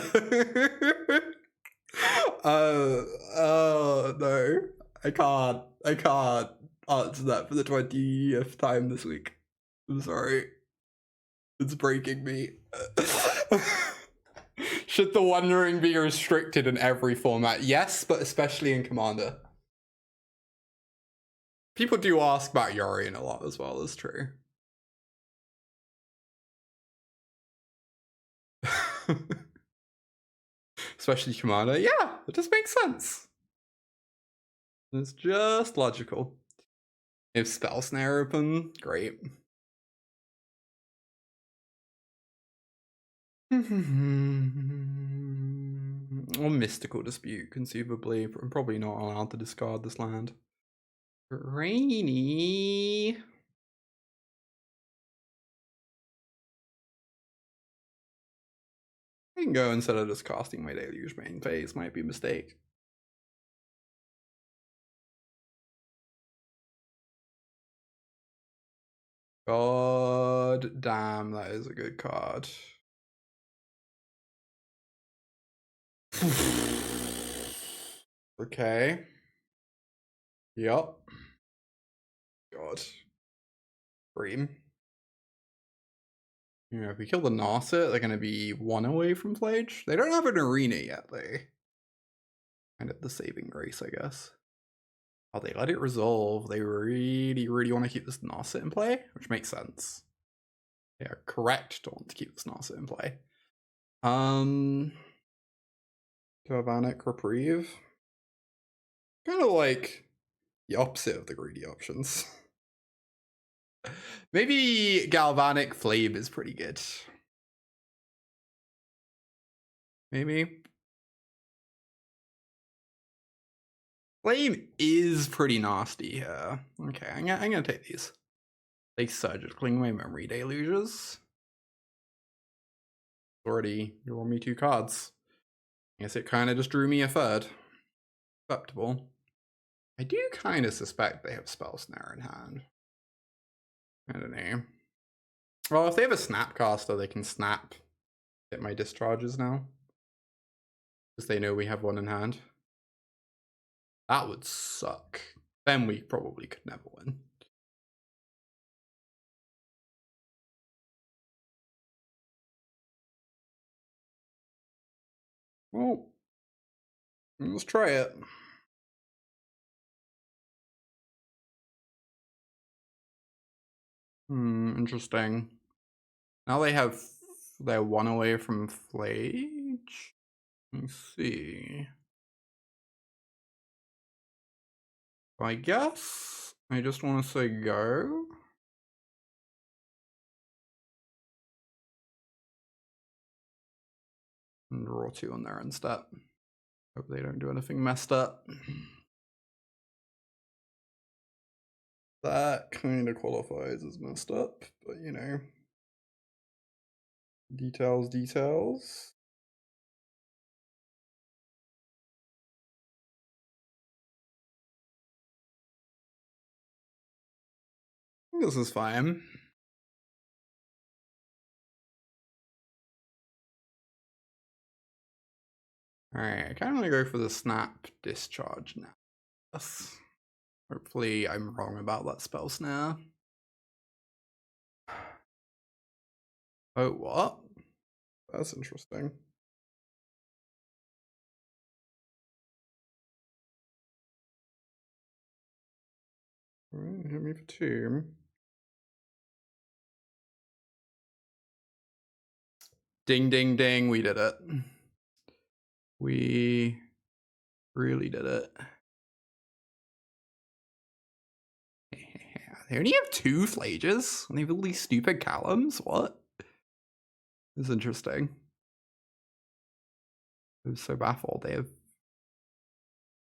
I can't answer that for the 20th time this week. I'm sorry. It's breaking me. Should the One Ring be restricted in every format? Yes, but especially in Commander. People do ask about Yorion a lot as well, that's true. Especially Commander. Yeah, it just makes sense. It's just logical. If Spell Snare open, great. Or Mystical Dispute, conceivably. I'm probably not allowed to discard this land. Rainy. I can go instead of just casting my Deluge main phase, might be a mistake. God damn, that is a good card. Okay. Yup. God. Dream. Yeah, if we kill the Narset, they're going to be 1 away from Phlage. They don't have an arena yet, though. Kind of the saving grace, I guess. Oh, they let it resolve. They really, really want to keep this Narset in play, which makes sense. They are correct to want to keep this Narset in play. Galvanic Reprieve. Kind of like the opposite of the greedy options. Maybe Galvanic Flame is pretty good. Maybe. Flame is pretty nasty here. Okay, I'm gonna take these. They surgically my Memory Deluges. Already draw me 2 cards. I guess it kind of just drew me a third. Acceptable. I do kind of suspect they have Spell Snare in hand. I don't know. Well, if they have a Snapcaster, they can snap hit my discharges now. Because they know we have one in hand. That would suck. Then we probably could never win. Well, let's try it. Interesting. Now they have they're 1 away from Phlage. Let's see. I guess I just want to say go. And draw 2 on there instead. Hope they don't do anything messed up. That kind of qualifies as messed up, but you know. Details. This is fine. Alright, I kind of want to go for the Snap Discharge now. Yes. Hopefully I'm wrong about that Spell Snare. Oh, what? That's interesting. Hit me for 2. Ding, ding, ding, we did it. We really did it. They only have 2 Phlages, and they have all these stupid Callums? What? This is interesting. I'm so baffled.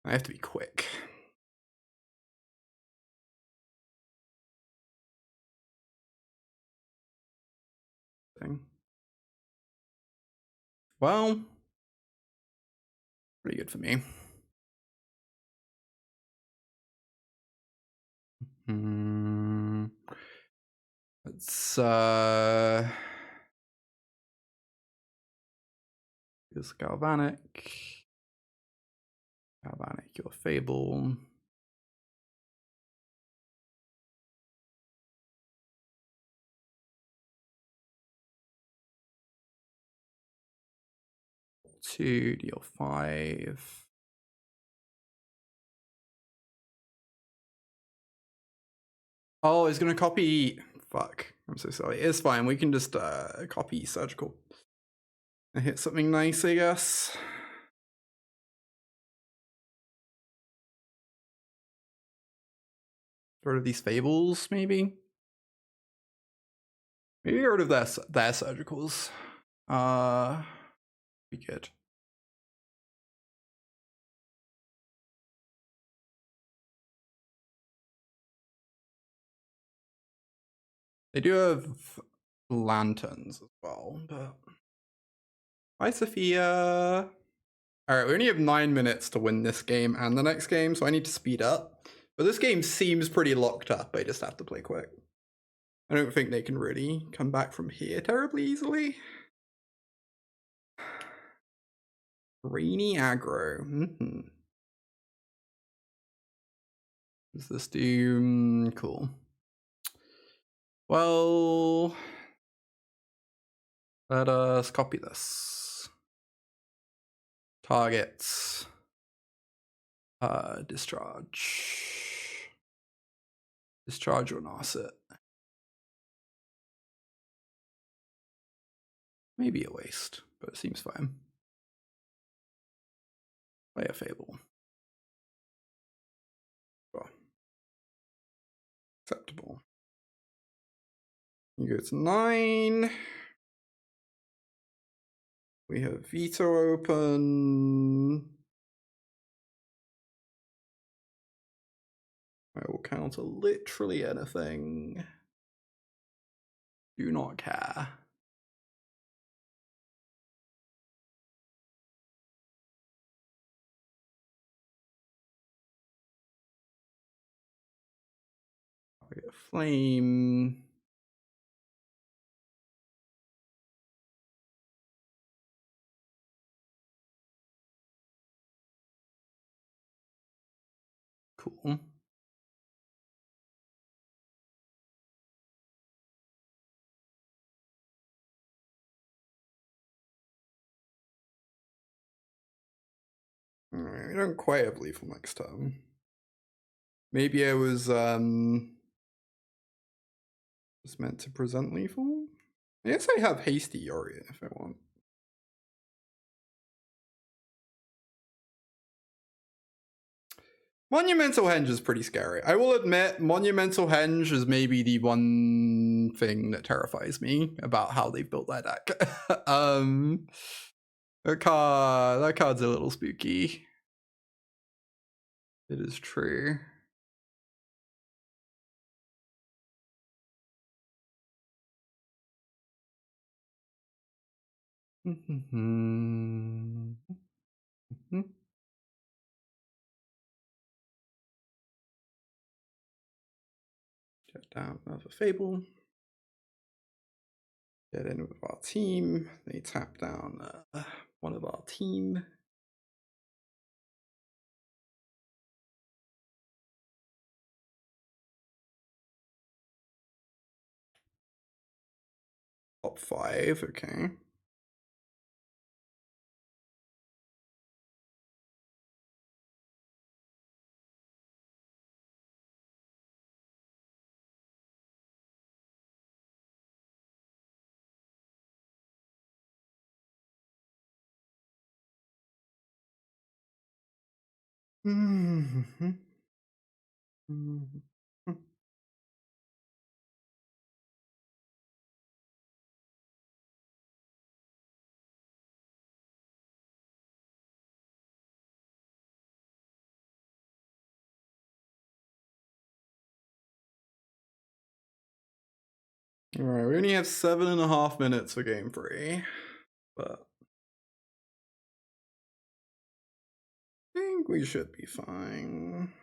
I have to be quick. Well, pretty good for me. Let's use Galvanic, your Fable. Two, deal 5. Oh, it's gonna copy. Fuck, I'm so sorry. It's fine. We can just copy Surgical. I hit something nice, I guess. Get rid of these Fables, maybe? Maybe get rid of their Surgicals. Be good. They do have lanterns as well, but... Hi, Sophia! Alright, we only have 9 minutes to win this game and the next game, so I need to speed up. But this game seems pretty locked up, I just have to play quick. I don't think they can really come back from here terribly easily. Rainy aggro. Does this do... cool. Well... let us copy this. Targets. Discharge. Discharge or Narset. Maybe a waste, but it seems fine. Play a Fable. Sure. Acceptable. You go to 9. We have Veto open. I will counter literally anything. Do not care. I get Flame. Cool. Alright, we don't quite have lethal next turn. Maybe I was meant to present lethal? I guess I have Hasty Yorion if I want. Monumental Henge is pretty scary. I will admit, Monumental Henge is maybe the one thing that terrifies me about how they've built that deck. That card's a little spooky. It is true. Get down another Fable. Get in with our team. They tap down one of our team. Top 5, okay. Alright, we only have 7.5 minutes for game 3, but I think we should be fine.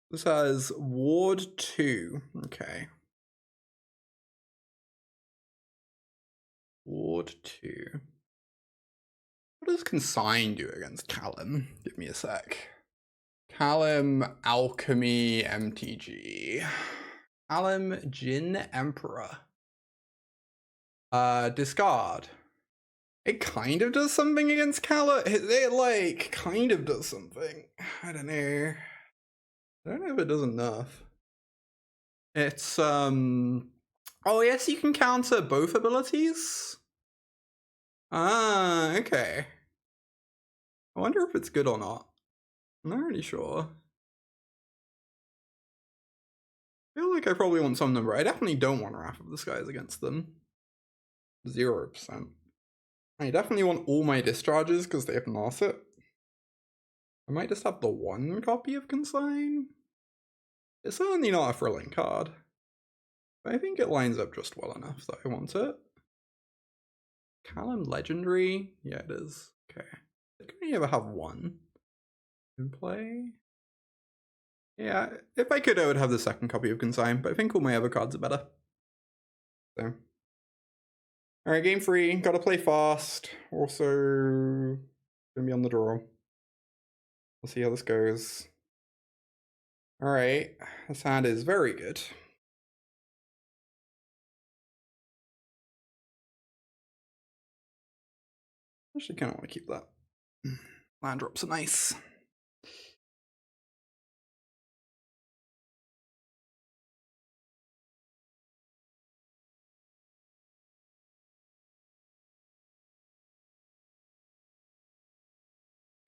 This has Ward 2, okay. Ward 2. What does Consign do against Callum? Give me a sec. Callum, Alchemy, MTG. Callum, Jin, Emperor. Discard. It kind of does something against Callum. It like kind of does something. I don't know. I don't know if it does enough. It's oh yes, you can counter both abilities. Ah, okay. I wonder if it's good or not. I'm not really sure. I feel like I probably want some number. I definitely don't want Wrath of the Skies against them. 0%. I definitely want all my discharges because they have Narset. I might just have the one copy of Consign. It's certainly not a thrilling card. But I think it lines up just well enough that I want it. Callum Legendary? Yeah, it is. Okay. I think we ever have one in play. Yeah, if I could, I would have the second copy of Consign, but I think all my other cards are better. So. Alright, game 3. Gotta play fast. Also, gonna be on the draw. We'll see how this goes. Alright, this hand is very good. Actually, kind of want to keep that. Land drops are nice.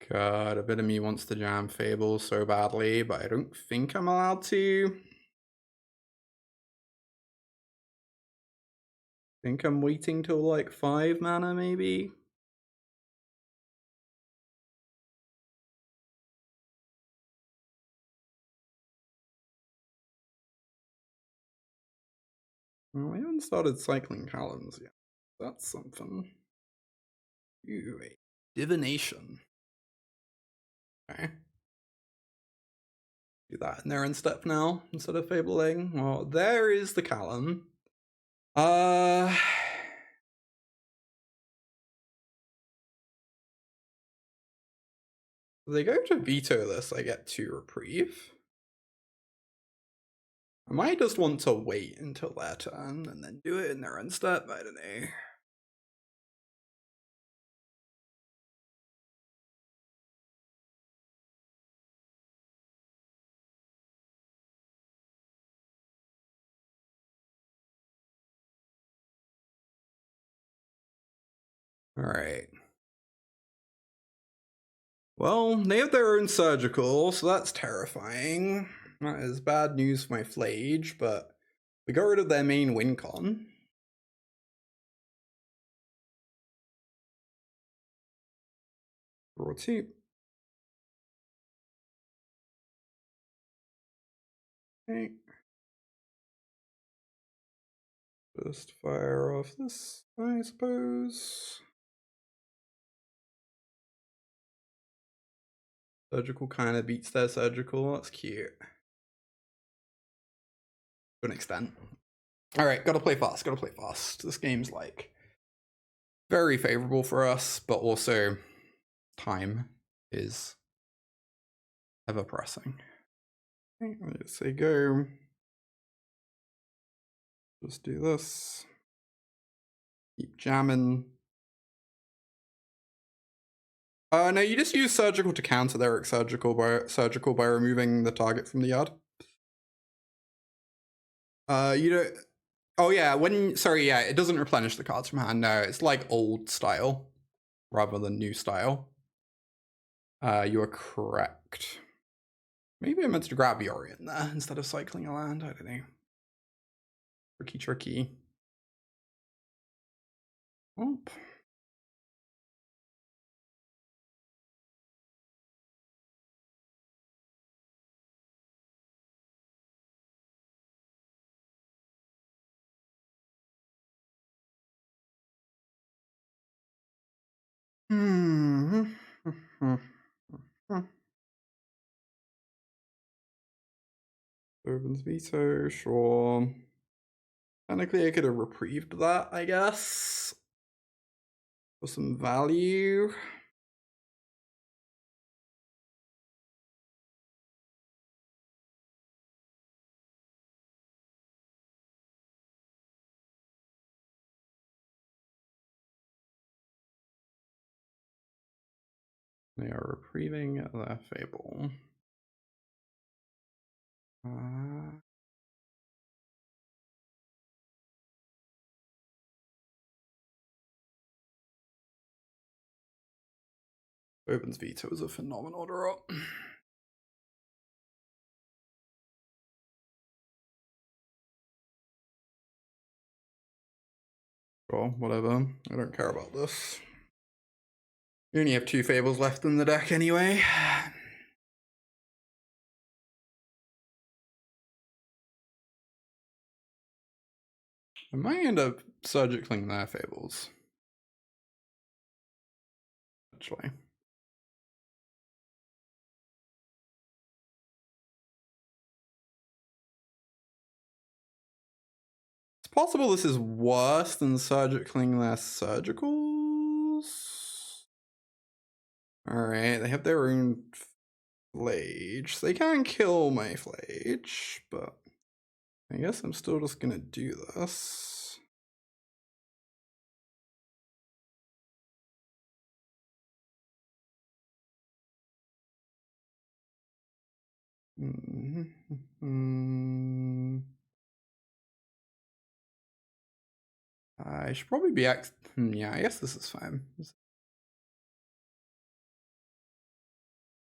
God, a bit of me wants to jam Fable so badly, but I don't think I'm allowed to. I think I'm waiting till like 5 mana, maybe. Well, we haven't started cycling columns yet. That's something. Ooh, wait. Divination. Okay. Do that in there in step now instead of Fabling. Well, there is the Callum. They go to veto this, I get 2 Reprieve. I might just want to wait until their turn and then do it in their end step, I don't know. Alright. Well, they have their own surgical, so that's terrifying. That is bad news for my Phlage, but we got rid of their main win con. Draw 2. Okay. Just fire off this, I suppose. Surgical kind of beats their surgical. That's cute. To an extent. Alright, gotta play fast, gotta play fast. This game's like very favorable for us, but also time is ever pressing. Okay, let's say go. Just do this. Keep jamming. No, you just use surgical to counter their surgical by removing the target from the yard. You don't. Oh yeah, sorry, yeah, it doesn't replenish the cards from hand. No, it's like old style rather than new style. You are correct. Maybe I meant to grab Yorion there instead of cycling a land. I don't know. Tricky. Oh. Dovin's Veto, sure. Technically, I could have reprieved that, I guess. For some value. They are reprieving the Fable. Dovin's Veto is a phenomenal draw. Sure, whatever. I don't care about this. You only have 2 Fables left in the deck anyway. I might end up surgically their Fables. Actually. It's possible this is worse than surgically their surgicals. Alright, they have their own Phlage. They can kill my Phlage, but I guess I'm still just gonna do this. I should probably be yeah, I guess this is fine.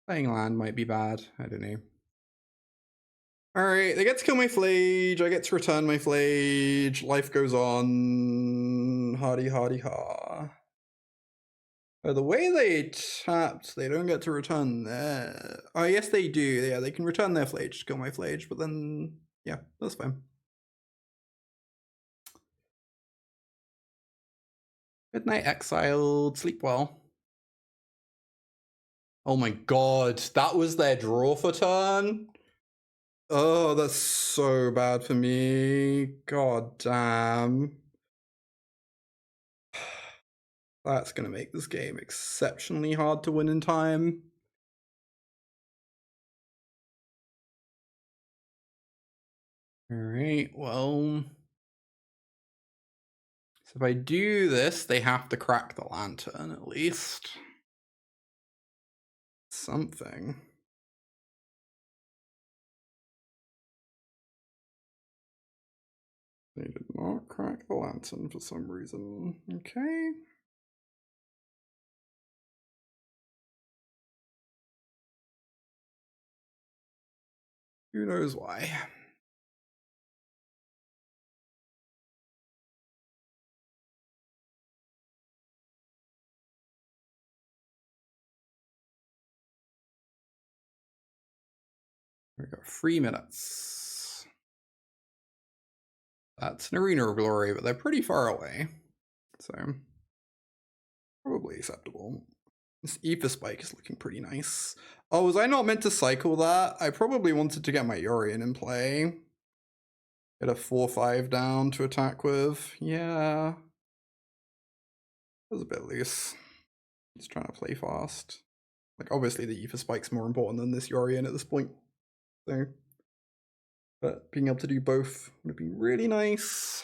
Playing land might be bad. I don't know. Alright, they get to kill my Phlage. I get to return my Phlage. Life goes on. Hardy, hardy, ha. Oh, the way they tapped, they don't get to return their... Oh, yes, they do. Yeah, they can return their Phlage to kill my Phlage, but then... Yeah, that's fine. Good night, exiled. Sleep well. Oh my god, that was their draw for turn? Oh, that's so bad for me. God damn. That's gonna make this game exceptionally hard to win in time. Alright, well... So if I do this, they have to crack the lantern at least. Something. They did not crack the lantern for some reason. Okay. Who knows why? We got 3 minutes. That's an Arena of Glory, but they're pretty far away. So, probably acceptable. This Aether Spike is looking pretty nice. Oh, was I not meant to cycle that? I probably wanted to get my Yorion in play. Get a 4/5 down to attack with. Yeah. That was a bit loose. Just trying to play fast. Like, obviously the Aether Spike's more important than this Yorion at this point. So, but being able to do both would be really nice.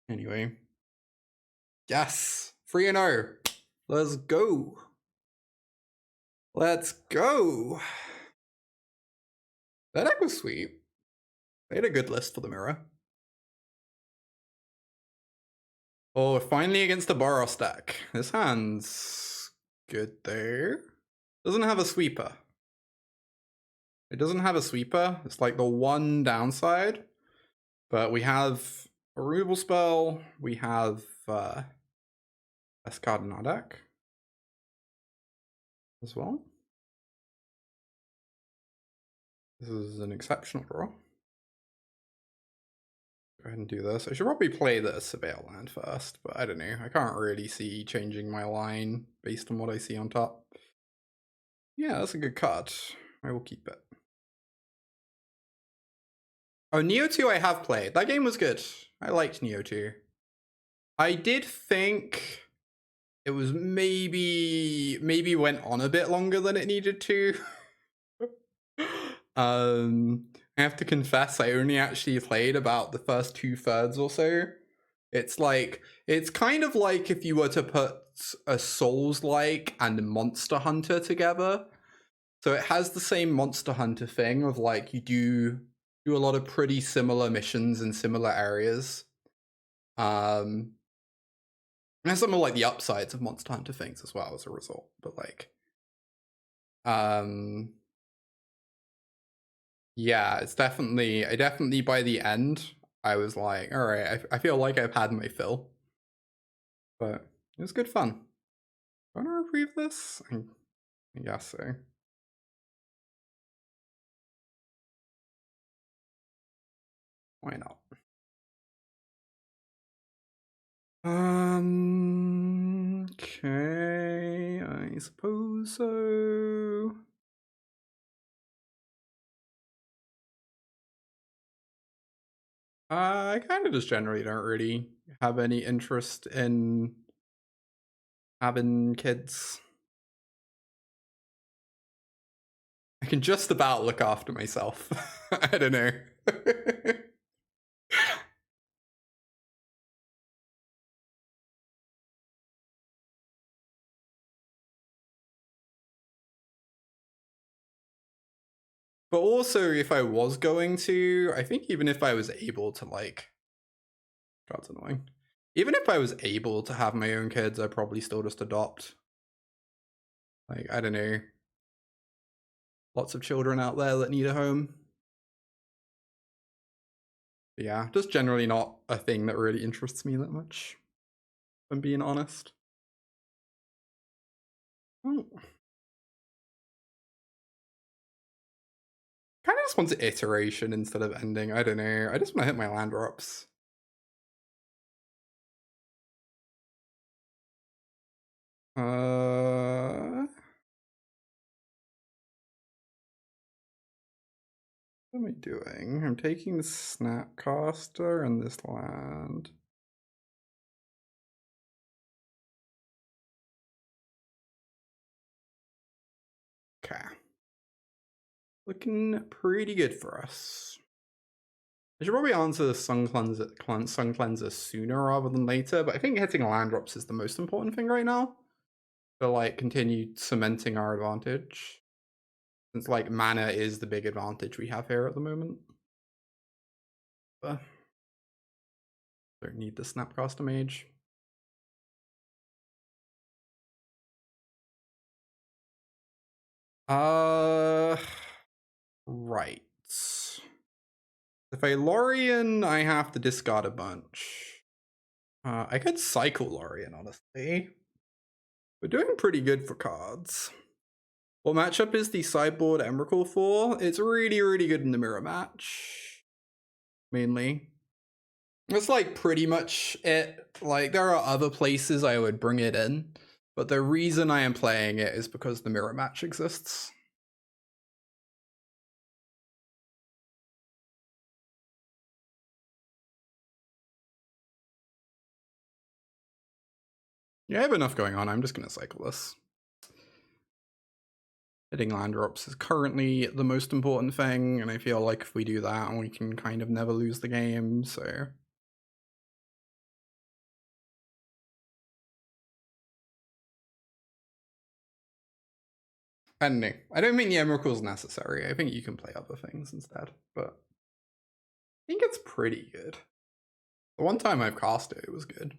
Anyway. Yes! 3-0! Let's go! Let's go! That deck was sweet. They had a good list for the mirror. Oh, we're finally against the Boros deck. This hand's good there. Doesn't have a sweeper. It doesn't have a sweeper. It's like the one downside. But we have a removal spell. We have best card in our deck as well. This is an exceptional draw. Go ahead and do this. I should probably play the Surveil land first, but I don't know. I can't really see changing my line based on what I see on top. Yeah, that's a good card. I will keep it. Oh, Neo 2 I have played. That game was good. I liked Neo 2. I did think it was maybe went on a bit longer than it needed to. I have to confess I only actually played about the first 2/3 or so. It's like, it's kind of like if you were to put a Souls-like and a Monster Hunter together. So it has the same Monster Hunter thing of like, you do a lot of pretty similar missions in similar areas. And some of like the upsides of Monster Hunter things as well as a result. But like, yeah, it's definitely, by the end, I was like, all right, I feel like I've had my fill. But it was good fun. Do I want to reprieve this? I guess so. Why not? Okay, I suppose so. I kind of just generally don't really have any interest in having kids. I can just about look after myself. I don't know. But also, if I was going to, I think even if I was able to, like, God's annoying. Even if I was able to have my own kids, I'd probably still just adopt. Like, I don't know. Lots of children out there that need a home. But yeah, just generally not a thing that really interests me that much, if I'm being honest. Oh. Kind of just want iteration instead of ending. I don't know. I just want to hit my land drops. What am I doing? I'm taking the Snapcaster and this land. Okay. Looking pretty good for us. I should probably answer the Sun Cleanser sooner rather than later, but I think hitting land drops is the most important thing right now. To like continue cementing our advantage. Since like mana is the big advantage we have here at the moment. But don't need the Snapcaster Mage. Right. If I Lorien, I have to discard a bunch. I could cycle Lorien, honestly. We're doing pretty good for cards. What matchup is the Sideboard Emrakul for? It's really, really good in the mirror match. Mainly. That's like pretty much it. Like, there are other places I would bring it in, but the reason I am playing it is because the mirror match exists. Yeah, I have enough going on. I'm just going to cycle this. Hitting land drops is currently the most important thing, and I feel like if we do that, we can kind of never lose the game, so... I don't know. I don't think the Emrakul is necessary. I think you can play other things instead, but... I think it's pretty good. The one time I've cast it, it was good.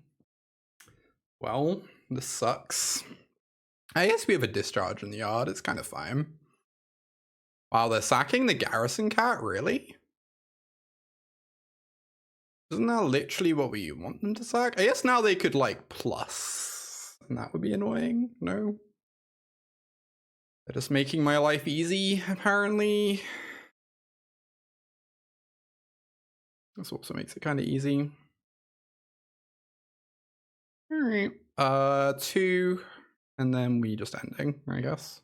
Well, this sucks. I guess we have a discharge in the yard. It's kind of fine. Wow, they're sacking the Garrison Cat? Really? Isn't that literally what we want them to sack? I guess now they could, like, plus. And that would be annoying. No? They're just making my life easy, apparently. This also makes it kind of easy. Alright. 2. And then we just ending, I guess.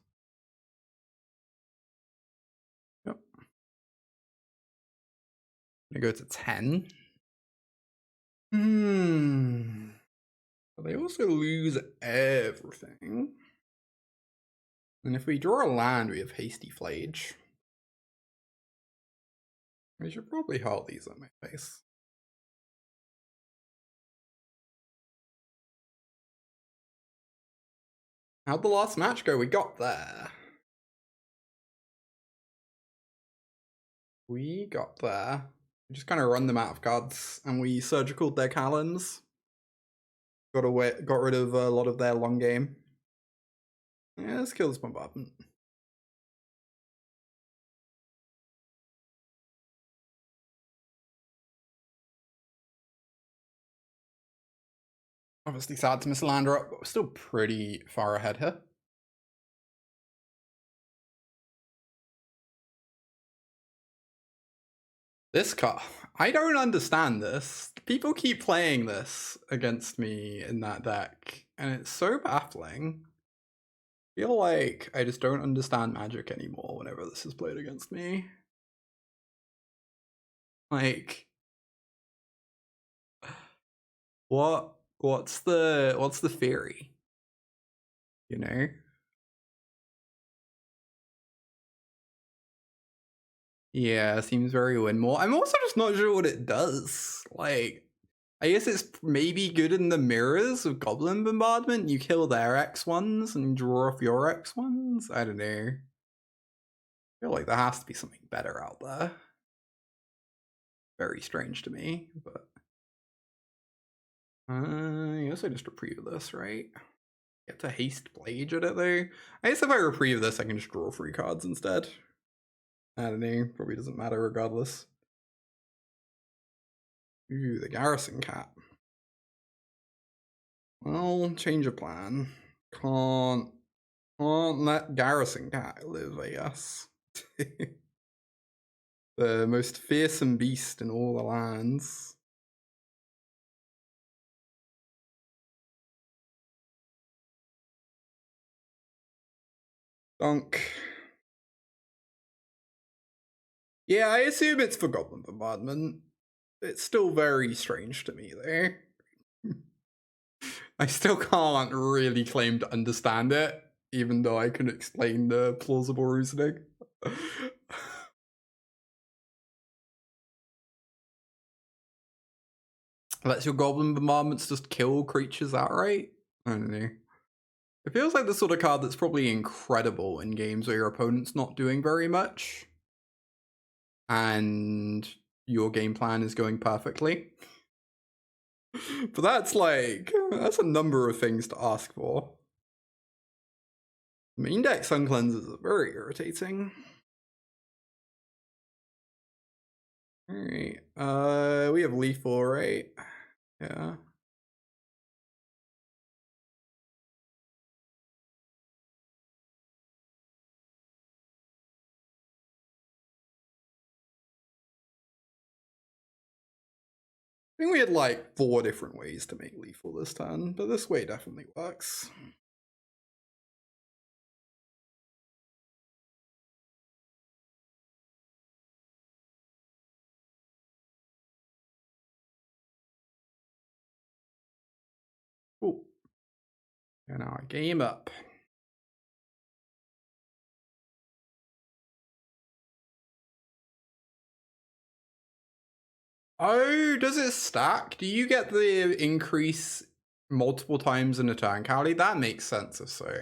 Yep. I'm gonna go to 10. But they also lose everything. And if we draw a land, we have Hasty Phlage. I should probably hold these on my face. How'd the last match go? We got there. We got there. We just kind of run them out of cards, and we surgical their Callans. Got rid of a lot of their long game. Yeah, let's kill this bombardment. Obviously sad to miss Lander up, but we're still pretty far ahead here. This card, I don't understand this. People keep playing this against me in that deck, and it's so baffling. I feel like I just don't understand Magic anymore whenever this is played against me. Like, what's the theory? You know? Yeah, seems very windmill. I'm also just not sure what it does. Like, I guess it's maybe good in the mirrors of Goblin Bombardment. You kill their X1s and draw off your X1s. I don't know. I feel like there has to be something better out there. Very strange to me, but I guess I just reprieve this, right? Get to haste Phlage at it though. I guess if I reprieve this, I can just draw 3 cards instead. I don't know, probably doesn't matter regardless. Ooh, the Garrison Cat. Well, change of plan. Can't let Garrison Cat live, I guess. The most fearsome beast in all the lands. Dunk. Yeah, I assume it's for Goblin Bombardment. It's still very strange to me, though. I still can't really claim to understand it, even though I can explain the plausible reasoning. Lets your Goblin Bombardments just kill creatures outright? I don't know. It feels like the sort of card that's probably incredible in games where your opponent's not doing very much. And your game plan is going perfectly. But that's a number of things to ask for. Main deck Sun Cleansers are very irritating. Alright, we have lethal, right? Yeah. I think we had like 4 different ways to make lethal this turn, but this way definitely works. Cool. And now I game up. Oh, does it stack? Do you get the increase multiple times in a turn, Cowley? That makes sense if so.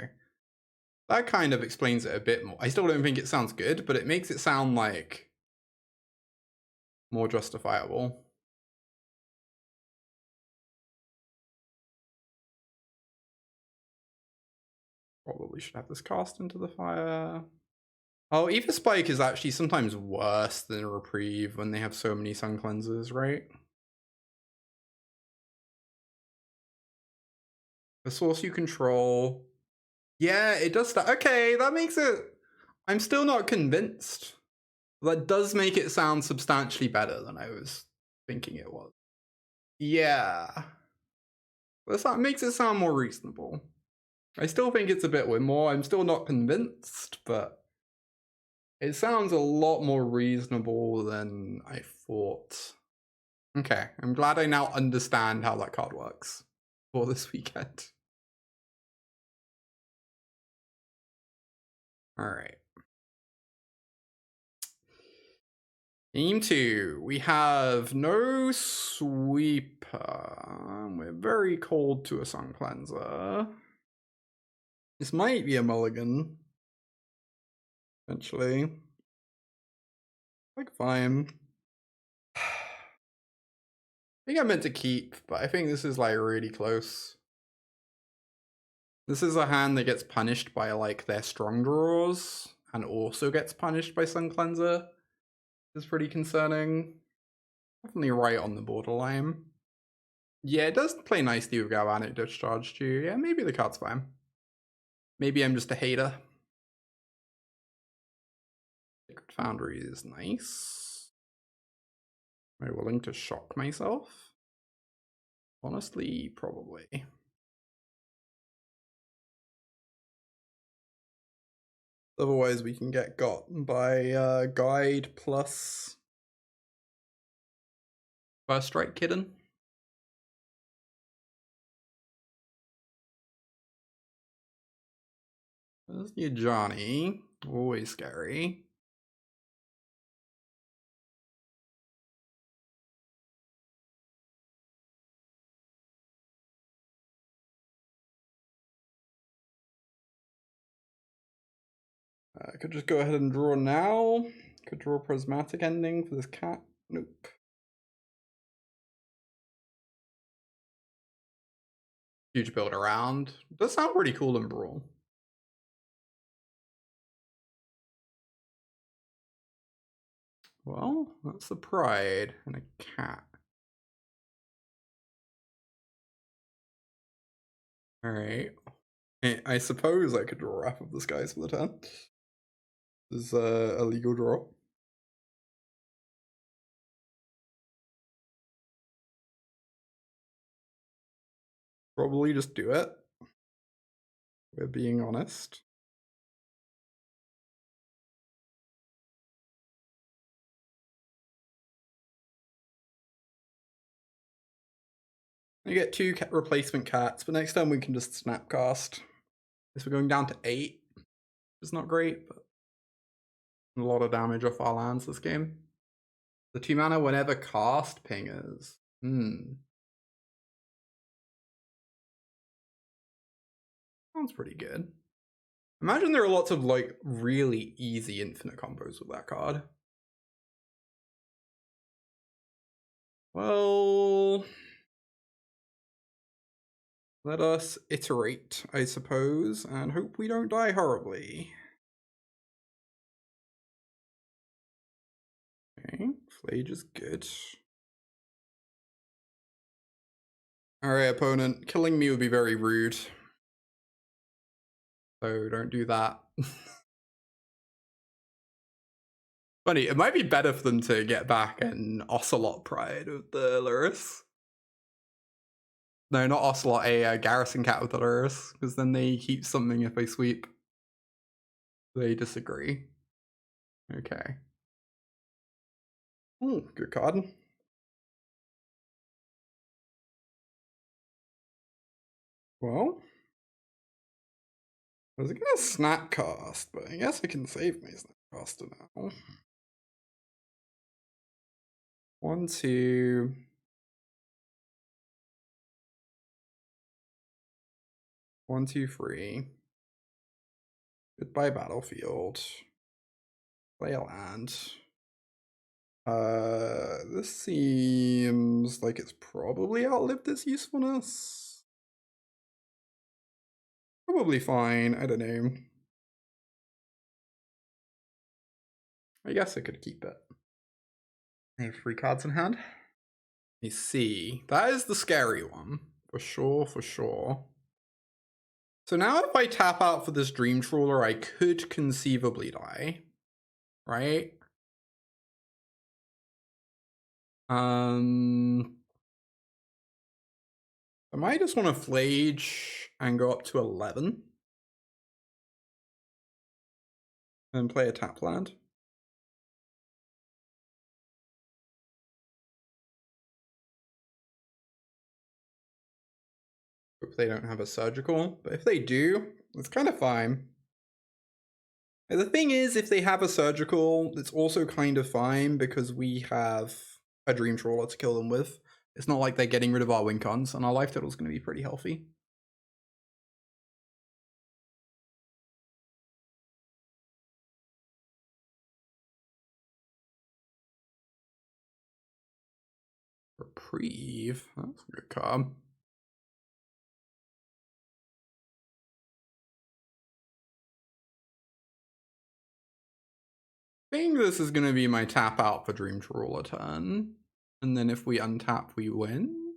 That kind of explains it a bit more. I still don't think it sounds good, but it makes it sound like more justifiable. Probably should have this cast into the fire. Oh, Aether Spike is actually sometimes worse than Reprieve when they have so many Sun Cleansers, right? The source you control. Yeah, it does that. Okay, that makes it... I'm still not convinced. That does make it sound substantially better than I was thinking it was. Yeah. That makes it sound more reasonable. I still think it's a bit more. I'm still not convinced, but it sounds a lot more reasonable than I thought. Okay, I'm glad I now understand how that card works for this weekend. All right. Game 2, we have no sweeper. We're very cold to a Sun Cleanser. This might be a mulligan. Eventually. Like, fine. I think I meant to keep, but I think this is like really close. This is a hand that gets punished by like their strong draws and also gets punished by Sun Cleanser. It's pretty concerning. Definitely right on the borderline. Yeah, it does play nicely with Galvanic Discharge too. Yeah, maybe the card's fine. Maybe I'm just a hater. Sacred Foundry is nice. Am I willing to shock myself? Honestly, probably. Otherwise, we can get got by Guide plus First Strike Kitten. There's new Johnny. Always scary. I could just go ahead and draw now. Could draw Prismatic Ending for this cat. Nope. Huge build around. Does sound pretty cool in Brawl. Well, that's the Pride and a cat. Alright. I suppose I could draw Wrath of the Skies for the turn. This is a legal draw. Probably just do it. We're being honest. You get 2 replacement cats, but next time we can just Snapcast. Guess we're going down to 8. It's not great, but a lot of damage off our lands this game. The 2 mana whenever cast pingers. Sounds pretty good. Imagine there are lots of like really easy infinite combos with that card. Well, let us iterate, I suppose, and hope we don't die horribly. Okay, Phlage is good. Alright, opponent, killing me would be very rude. So don't do that. Funny, it might be better for them to get back an Ocelot Pride with the Lurrus. No, not Ocelot, a Garrison Cat with the Lurrus, because then they keep something if they sweep. They disagree. Okay. Oh, good card. Well, I was gonna Snapcast, but I guess I can save my Snapcaster now. 1, 2. One, 2, 3. Goodbye battlefield. Play a land. This seems like it's probably outlived its usefulness. Probably fine, I don't know. I guess I could keep it. I have 3 cards in hand. Let me see. That is the scary one. For sure, for sure. So now if I tap out for this Dream Trawler, I could conceivably die. Right? I might just want to Phlage and go up to 11. And play a tap land. Hope they don't have a surgical, but if they do, it's kind of fine. And the thing is, if they have a surgical, it's also kind of fine because we have a Dream Trawler to kill them with. It's not like they're getting rid of our win cons, and our life total is going to be pretty healthy. Reprieve, that's a good card. I think this is going to be my tap out for Dream Trawler turn. And then if we untap, we win.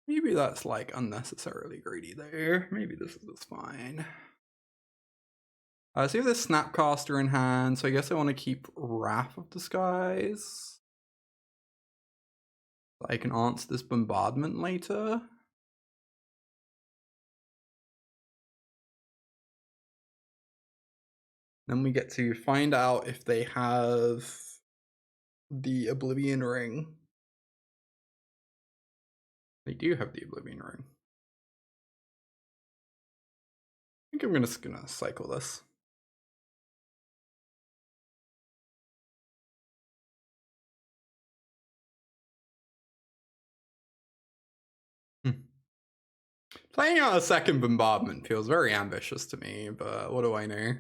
Maybe that's like unnecessarily greedy there. Maybe this is fine. So we have this Snapcaster in hand, so I guess I want to keep Wrath of the Skies. I can answer this bombardment later. Then we get to find out if they have the Oblivion Ring. They do have the Oblivion Ring. I think I'm just gonna cycle this. Playing out a second bombardment feels very ambitious to me, but what do I know?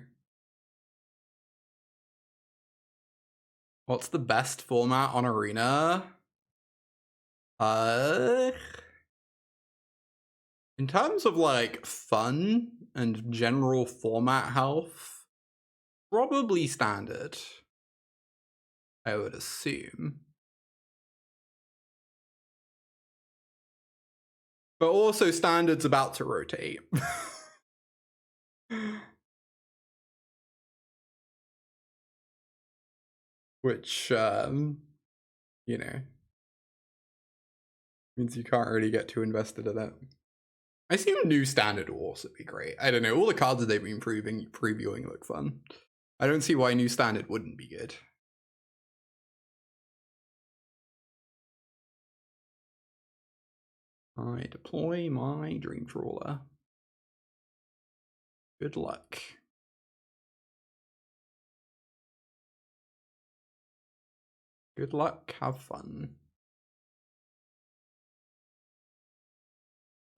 What's the best format on Arena? In terms of like fun and general format health, probably Standard, I would assume. But also Standard's about to rotate. Which, you know, means you can't really get too invested in it. I assume new Standard will also be great. I don't know, all the cards that they've been previewing look fun. I don't see why new Standard wouldn't be good. I deploy my Dream Trawler. Good luck. Good luck, have fun.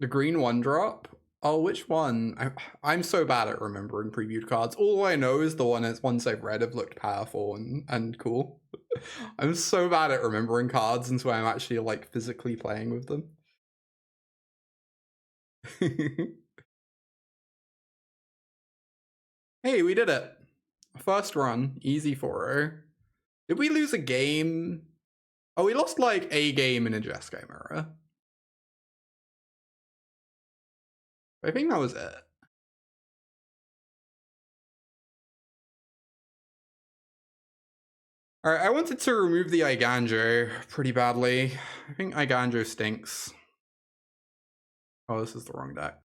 The green 1-drop? Oh, which one? I'm so bad at remembering previewed cards. All I know is the ones I've read have looked powerful and cool. I'm so bad at remembering cards until I'm actually like physically playing with them. Hey, we did it. First run, easy 4-0. Did we lose a game? Oh, we lost like a game in a Jeskai Mirror. I think that was it. Alright, I wanted to remove the Eiganjo pretty badly. I think Eiganjo stinks. Oh, this is the wrong deck.